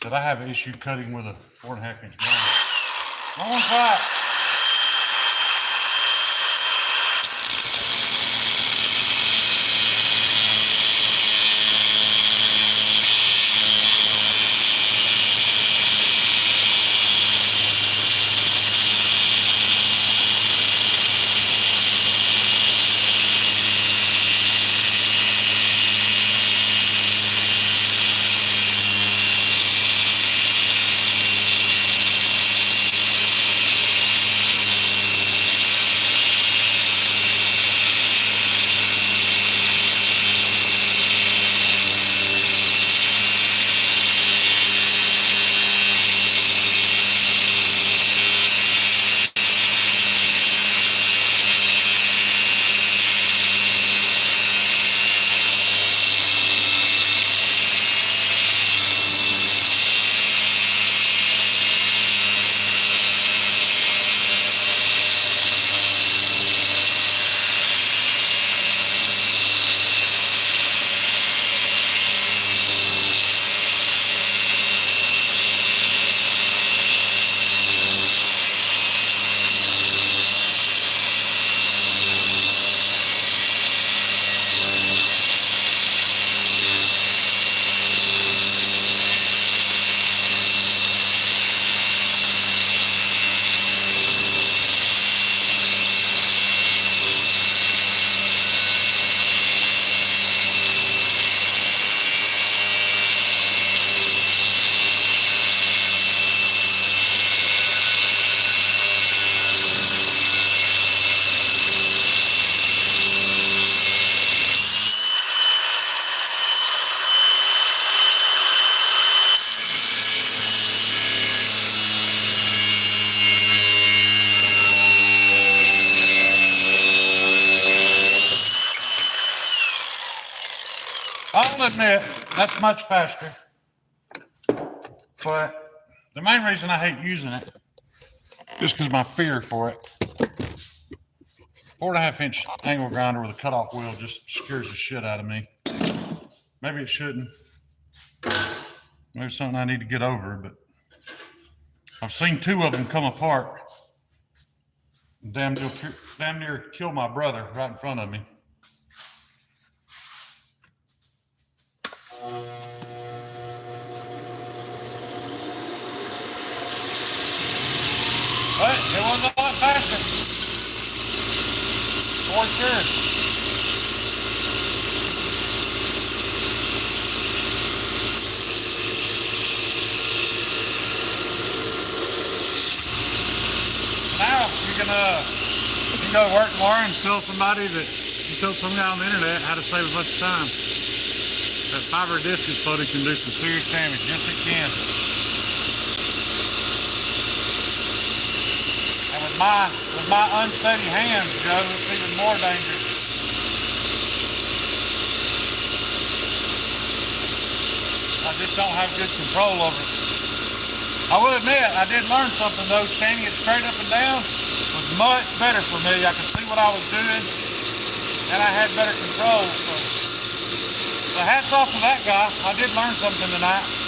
that I have an issue cutting with a 4.5-inch grinder. No one's right. will admit, that's much faster. But the main reason I hate using it, just because my fear for it. 4.5-inch angle grinder with a cutoff wheel just scares the shit out of me. Maybe it shouldn't. Maybe it's something I need to get over, but I've seen 2 of them come apart. Damn near kill my brother right in front of me. But it was a lot faster. For sure. Now you can go to work tomorrow and tell somebody that you told some guy on the internet how to save a bunch of time. That fiber disc exploding can do some serious damage. Yes, it can. And with my unsteady hands, Joe, it's even more dangerous. I just don't have good control over it. I will admit, I did learn something though. Standing it straight up and down was much better for me. I could see what I was doing, and I had better control. So hats off to that guy. I did learn something tonight.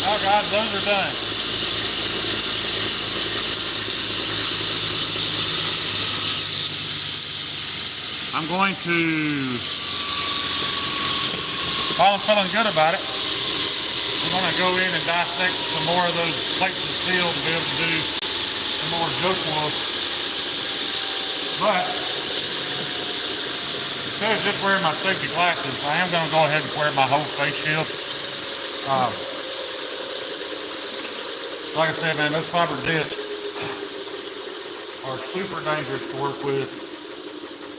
All right, those are done. I'm going to, while I'm feeling good about it, I'm going to go in and dissect some more of those plates of steel to be able to do some more joke wood. But instead of just wearing my safety glasses, I am going to go ahead and wear my whole face shield. Like I said, man, those fiber discs are super dangerous to work with,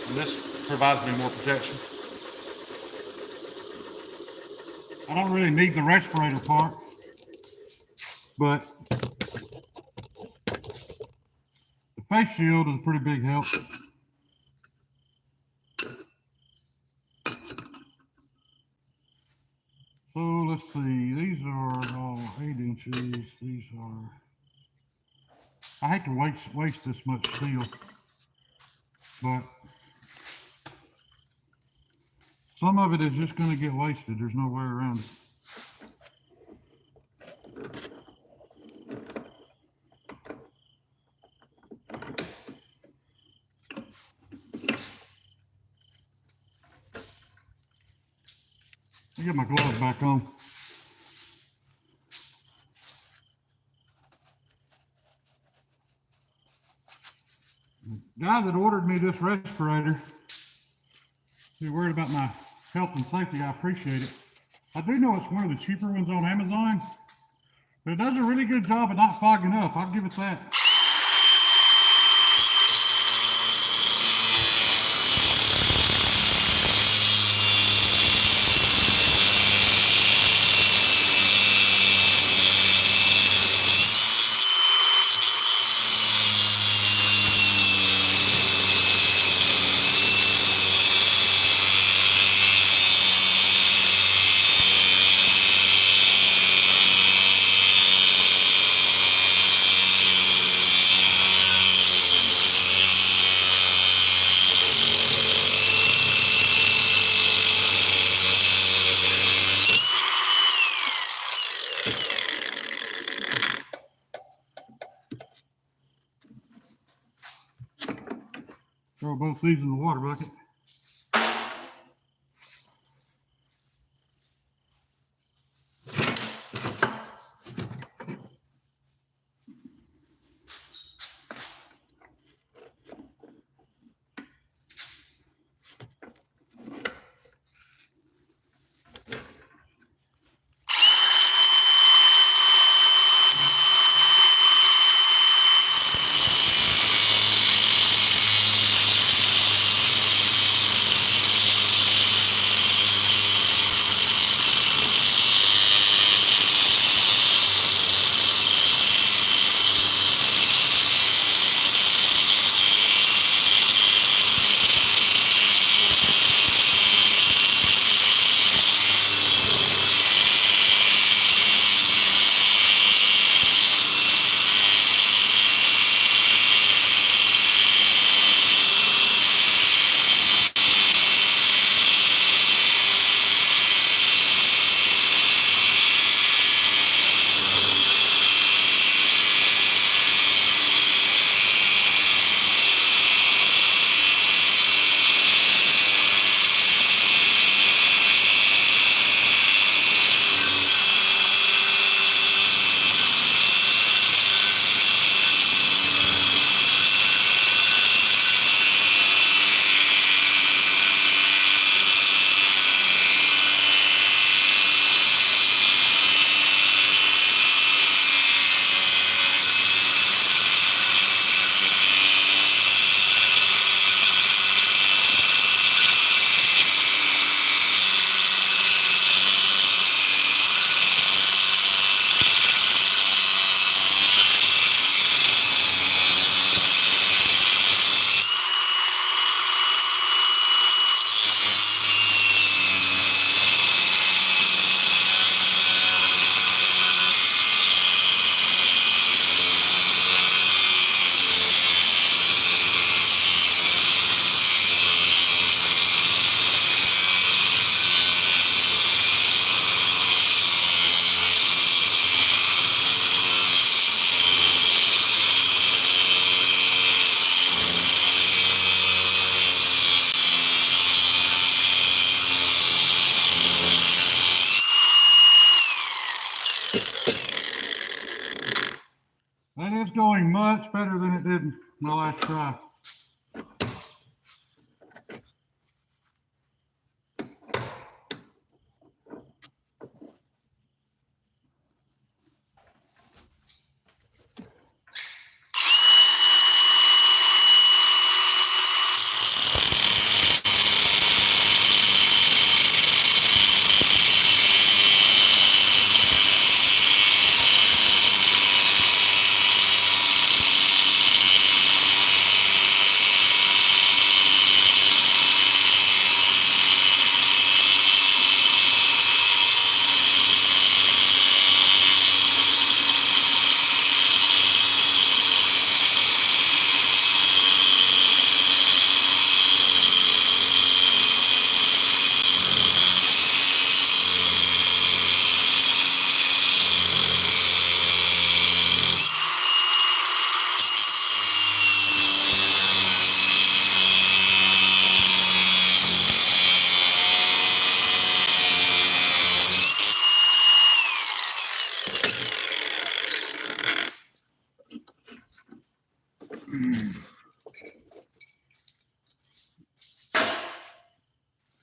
and this provides me more protection. I don't really need the respirator part, but the face shield is a pretty big help. So let's see, these are all 8 inches. These are, I hate to waste this much steel, but some of it is just going to get wasted. There's no way around it. I'll get my gloves back on. The guy that ordered me this respirator, he's worried about my health and safety. I appreciate it. I do know it's one of the cheaper ones on Amazon, but it does a really good job of not fogging up. I'll give it that. Throw both these in the water bucket. going much better than it did my last try.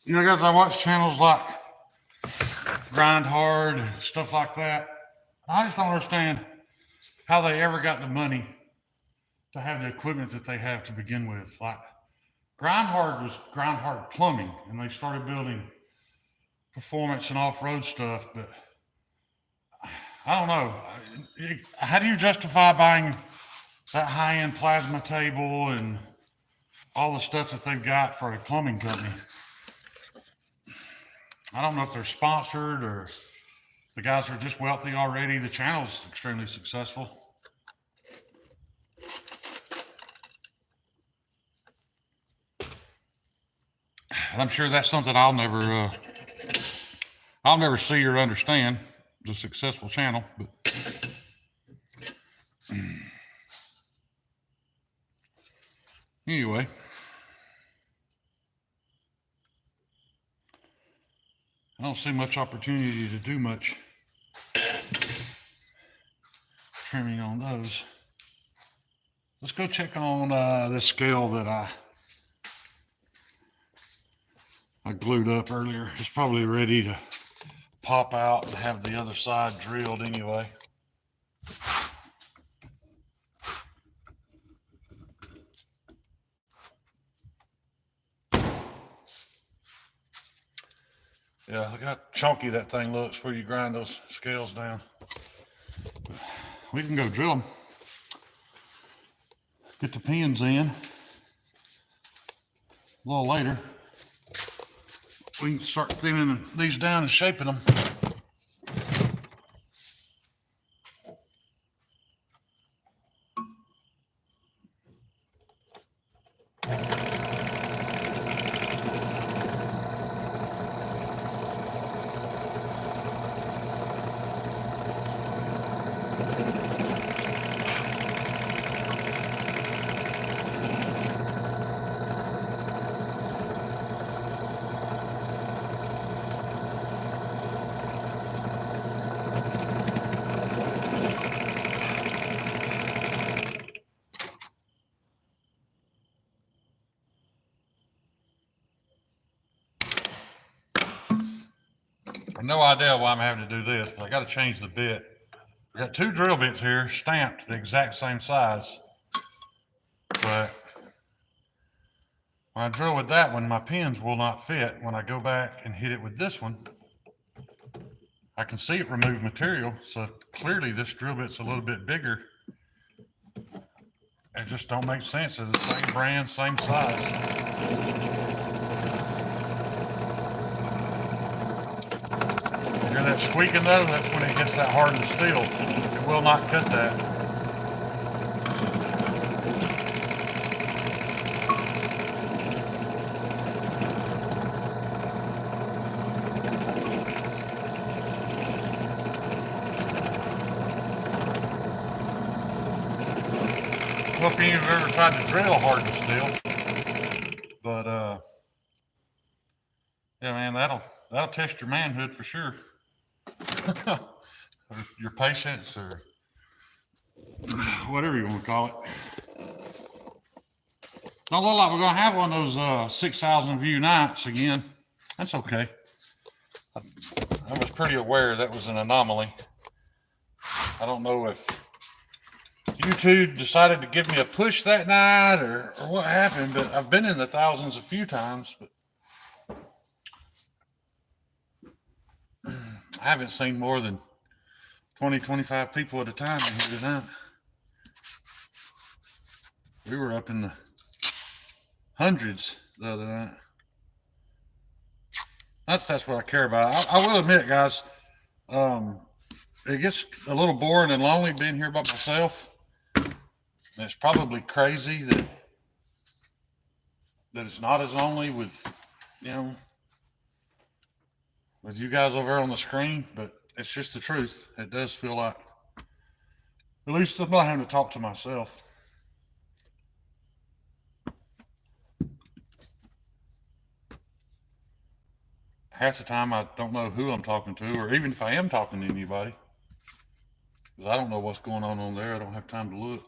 You know, guys, I watch channels like Grind Hard, stuff like that. I just don't understand how they ever got the money to have the equipment that they have to begin with. Like, Grind Hard was Grind Hard Plumbing, and they started building performance and off-road stuff, but I don't know. How do you justify buying that high-end plasma table and all the stuff that they've got for a plumbing company? I don't know if they're sponsored or the guys are just wealthy already. The channel's extremely successful. And I'm sure that's something I'll never see or understand. It's a successful channel, but anyway. I don't see much opportunity to do much trimming on those. Let's go check on this scale that I glued up earlier. It's probably ready to pop out and have the other side drilled anyway. Yeah, look how chunky that thing looks before you grind those scales down. We can go drill them. Get the pins in a little later. We can start thinning these down and shaping them. No idea why I'm having to do this, but I got to change the bit. I got two drill bits here stamped the exact same size, but when I drill with that one, my pins will not fit. When I go back and hit it with this one, I can see it remove material. So clearly this drill bit's a little bit bigger. It just don't make sense. It's the same brand, same size. You hear that squeaking though? That's when it gets that hardened steel. It will not cut that. Well, if you've ever tried to drill hardened steel, but yeah, man, that'll test your manhood for sure. Or your patience, or whatever you want to call it. Don't look like we're going to have one of those 6,000 view nights again. That's okay. I was pretty aware that was an anomaly. I don't know if YouTube decided to give me a push that night or what happened, but I've been in the thousands a few times, but I haven't seen more than 20, 25 people at a time in here tonight. We were up in the hundreds the other night. That's what I care about. I will admit, guys, it gets a little boring and lonely being here by myself. And it's probably crazy that it's not as lonely with, with you guys over there on the screen, but it's just the truth. It does feel like, at least I'm not having to talk to myself. Half the time I don't know who I'm talking to, or even if I am talking to anybody, because I don't know what's going on there. I don't have time to look.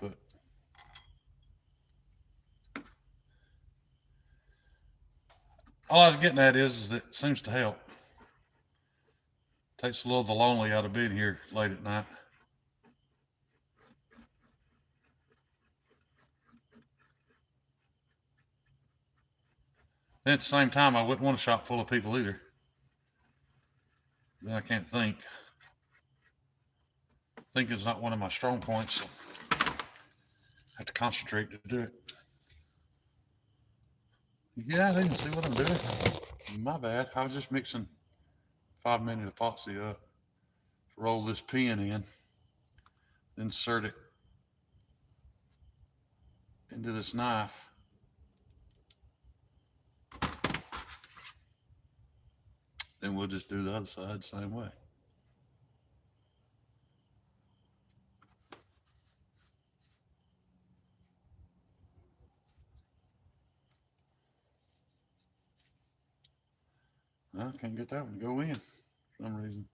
But all I was getting at is that it seems to help. Takes a little of the lonely out of being here late at night. And at the same time, I wouldn't want a shop full of people either. Then I can't think. Thinking's not one of my strong points, so I have to concentrate to do it. Yeah, they can see what I'm doing. My bad. I was just mixing 5-minute epoxy up. Roll this pin in, insert it into this knife. Then we'll just do the other side the same way. I can't get that one to go in for some reason.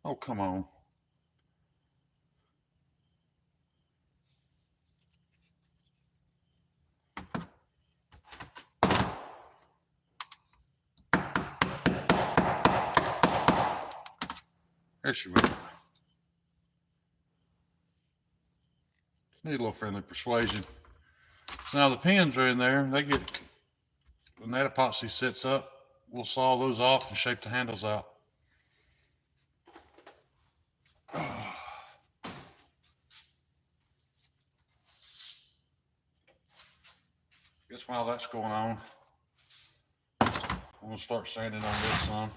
Oh, come on. There she went. Need a little friendly persuasion. Now the pins are in there. They get, when that epoxy sits up, we'll saw those off and shape the handles out. Guess while that's going on, I'm gonna start sanding on this some.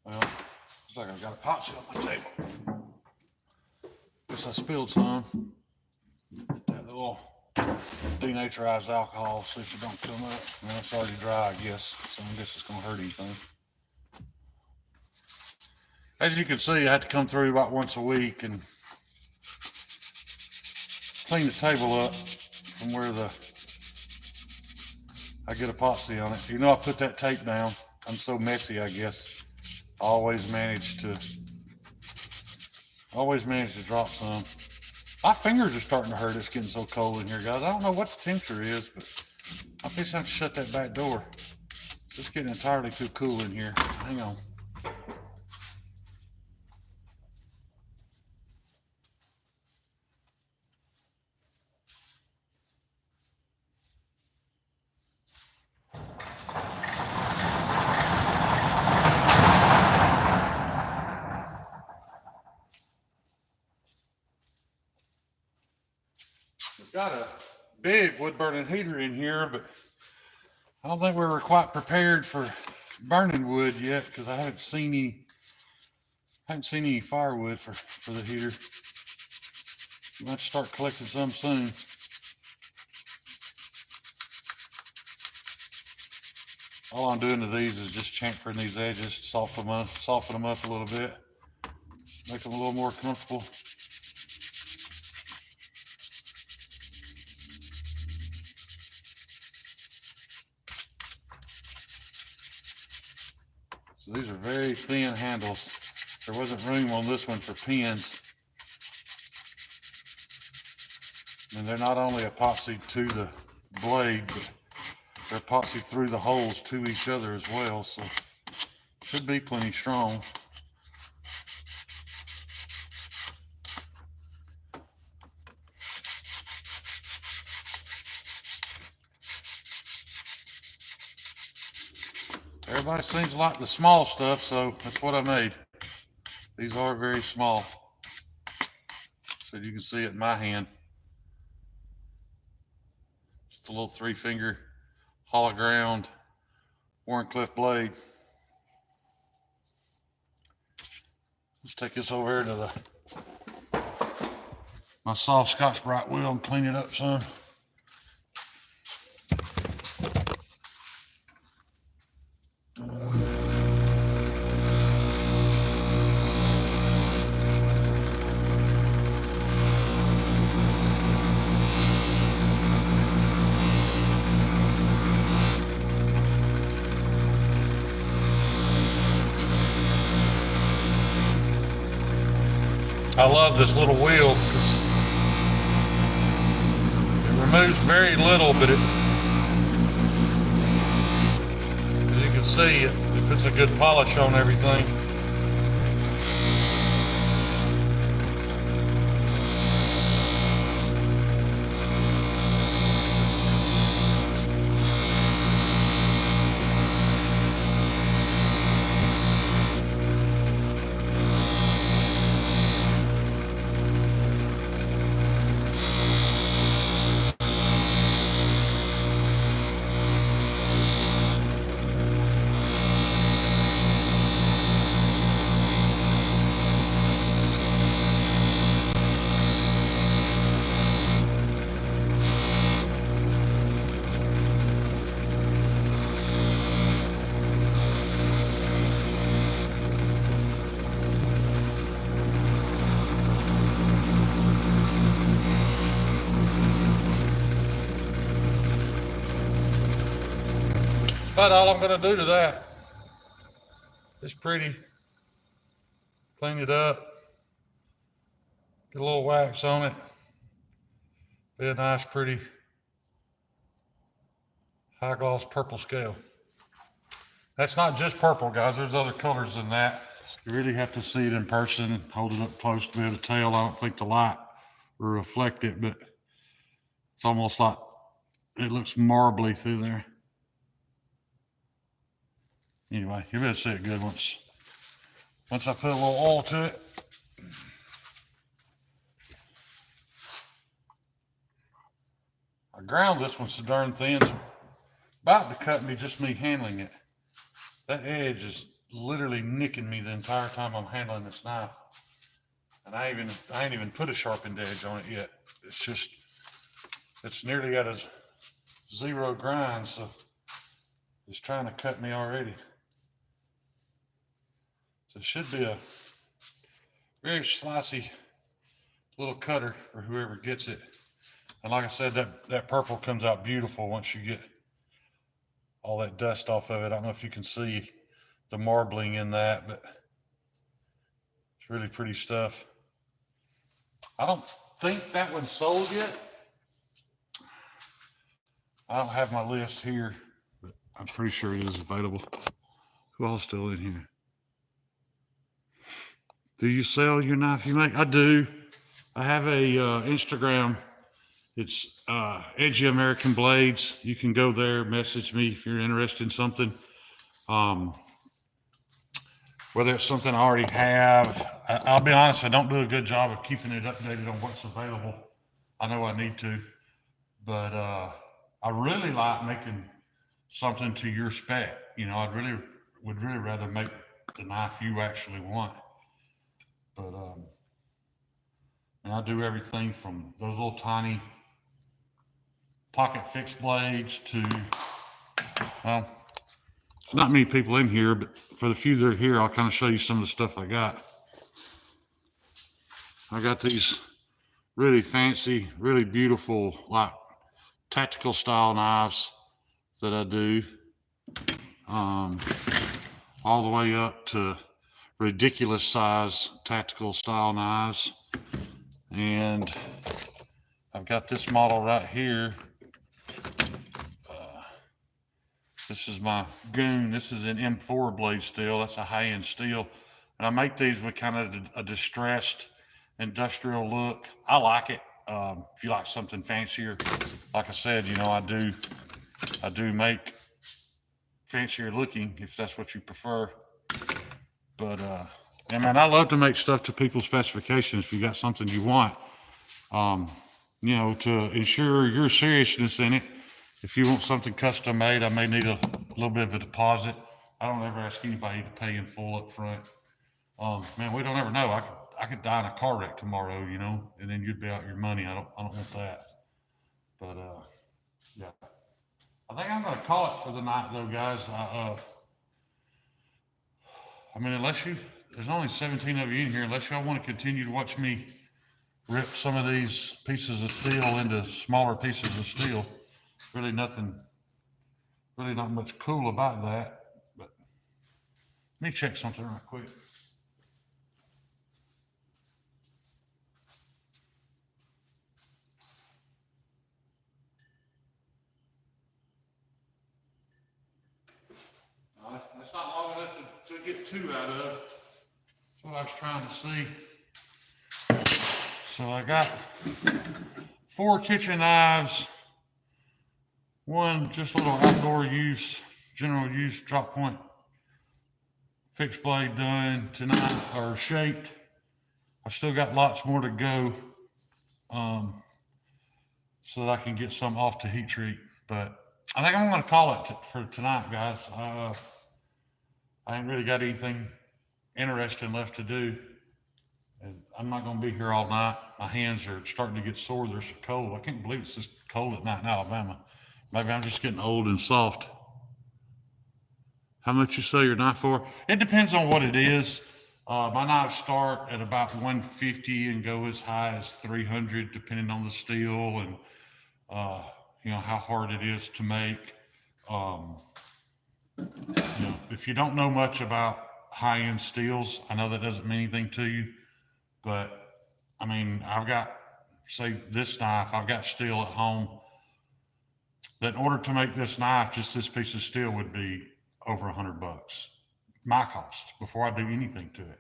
Well, looks like I've got epoxy on my table. Guess I spilled some. That little denaturized alcohol, see if it don't come up. Well, it's already dry, I guess. So I guess it's gonna hurt anything. As you can see, I had to come through about once a week and clean the table up from where I get epoxy on it. You know, I put that tape down. I'm so messy, I guess. I always manage to drop some. My fingers are starting to hurt. It's getting so cold in here, guys. I don't know what the temperature is, but I'm just gonna have to shut that back door. It's getting entirely too cool in here. Hang on. We've got a big wood burning heater in here, but I don't think we were quite prepared for burning wood yet because I haven't seen any firewood for the heater. I might start collecting some soon. All I'm doing to these is just chamfering these edges, soften them up a little bit, make them a little more comfortable. So these are very thin handles. There wasn't room on this one for pins. And they're not only epoxied to the blade, but they're epoxied through the holes to each other as well. So should be plenty strong. Everybody seems to like the small stuff, so that's what I made. These are very small. So you can see it in my hand. Just a little 3-finger hollow ground Warncliffe blade. Let's take this over here to my soft Scotch-Brite wheel and clean it up some. I love this little wheel because it removes very little, but as you can see, it puts a good polish on everything. About all I'm going to do to that. It's pretty. Clean it up. Get a little wax on it. Be a nice, pretty, high gloss purple scale. That's not just purple, guys. There's other colors than that. You really have to see it in person, hold it up close to be able to tell. I don't think the light will reflect it, but it's almost like it looks marbly through there. Anyway, you'll be able to see it good once I put a little oil to it. I ground this one so darn thin, it's about to cut me just me handling it. That edge is literally nicking me the entire time I'm handling this knife. And I ain't even put a sharpened edge on it yet. It's nearly at a 0 grind, so it's trying to cut me already. So it should be a very slicey little cutter for whoever gets it. And like I said, that purple comes out beautiful once you get all that dust off of it. I don't know if you can see the marbling in that, but it's really pretty stuff. I don't think that one's sold yet. I don't have my list here, but I'm pretty sure it is available. Who all's still in here? Do you sell your knife you make? I do. I have a Instagram. It's Edgy American Blades. You can go there, message me if you're interested in something. Whether it's something I already have, I'll be honest, I don't do a good job of keeping it updated on what's available. I know I need to, but I really like making something to your spec. You know, would really rather make the knife you actually want. But and I do everything from those little tiny pocket fixed blades to, well, not many people in here, but for the few that are here, I'll kind of show you some of the stuff I got. I got these really fancy, really beautiful, like tactical style knives that I do, all the way up to ridiculous size tactical style knives. And I've got this model right here. This is my Goon. This is an M4 blade steel. That's a high-end steel. And I make these with kind of a distressed industrial look. I like it. If you like something fancier, like I said, you know, I do make fancier looking if that's what you prefer. But yeah, man, I love to make stuff to people's specifications. If you got something you want, you know, to ensure your seriousness in it. If you want something custom made, I may need a little bit of a deposit. I don't ever ask anybody to pay in full up front. Man, we don't ever know. I could die in a car wreck tomorrow, you know, and then you'd be out your money. I don't want that. But yeah, I think I'm gonna call it for the night, though, guys. I mean, there's only 17 of you in here. Unless y'all want to continue to watch me rip some of these pieces of steel into smaller pieces of steel. Really not much cool about that. But let me check something right quick. That's not long enough to get two out of. That's what I was trying to see. So I got 4 kitchen knives, one just little outdoor use, general use drop point fixed blade done tonight, or shaped. I still got lots more to go, so that I can get some off to heat treat. But I think I'm going to call it for tonight, guys. I ain't really got anything interesting left to do. And I'm not going to be here all night. My hands are starting to get sore. They're so cold. I can't believe it's this cold at night in Alabama. Maybe I'm just getting old and soft. How much you sell your knife for? It depends on what it is. My knives start at about 150 and go as high as 300, depending on the steel and you know, how hard it is to make. You know, if you don't know much about high-end steels, I know that doesn't mean anything to you, but I mean, I've got, say, this knife, I've got steel at home that in order to make this knife, just this piece of steel would be over $100, my cost, before I do anything to it.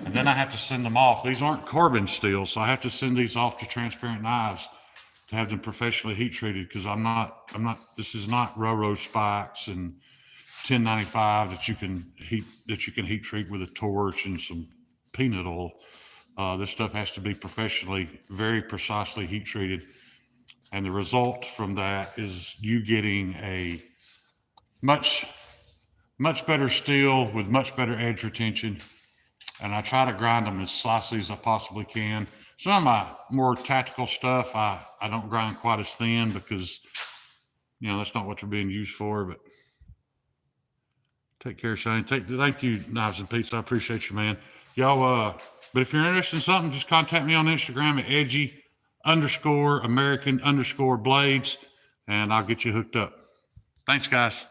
And then I have to send them off. These aren't carbon steel, so I have to send these off to Transparent Knives to have them professionally heat treated, because this is not railroad spikes and 1095 that you can heat treat with a torch and some peanut oil. This stuff has to be professionally, very precisely heat treated. And the result from that is you getting a much better steel with much better edge retention. And I try to grind them as slicey as I possibly can. Some of my more tactical stuff, I don't grind quite as thin, because, you know, that's not what they're being used for. But take care, Shane. Thank you, Knives and Pete's. I appreciate you, man. Y'all, but if you're interested in something, just contact me on Instagram at edgy_American_blades, and I'll get you hooked up. Thanks, guys.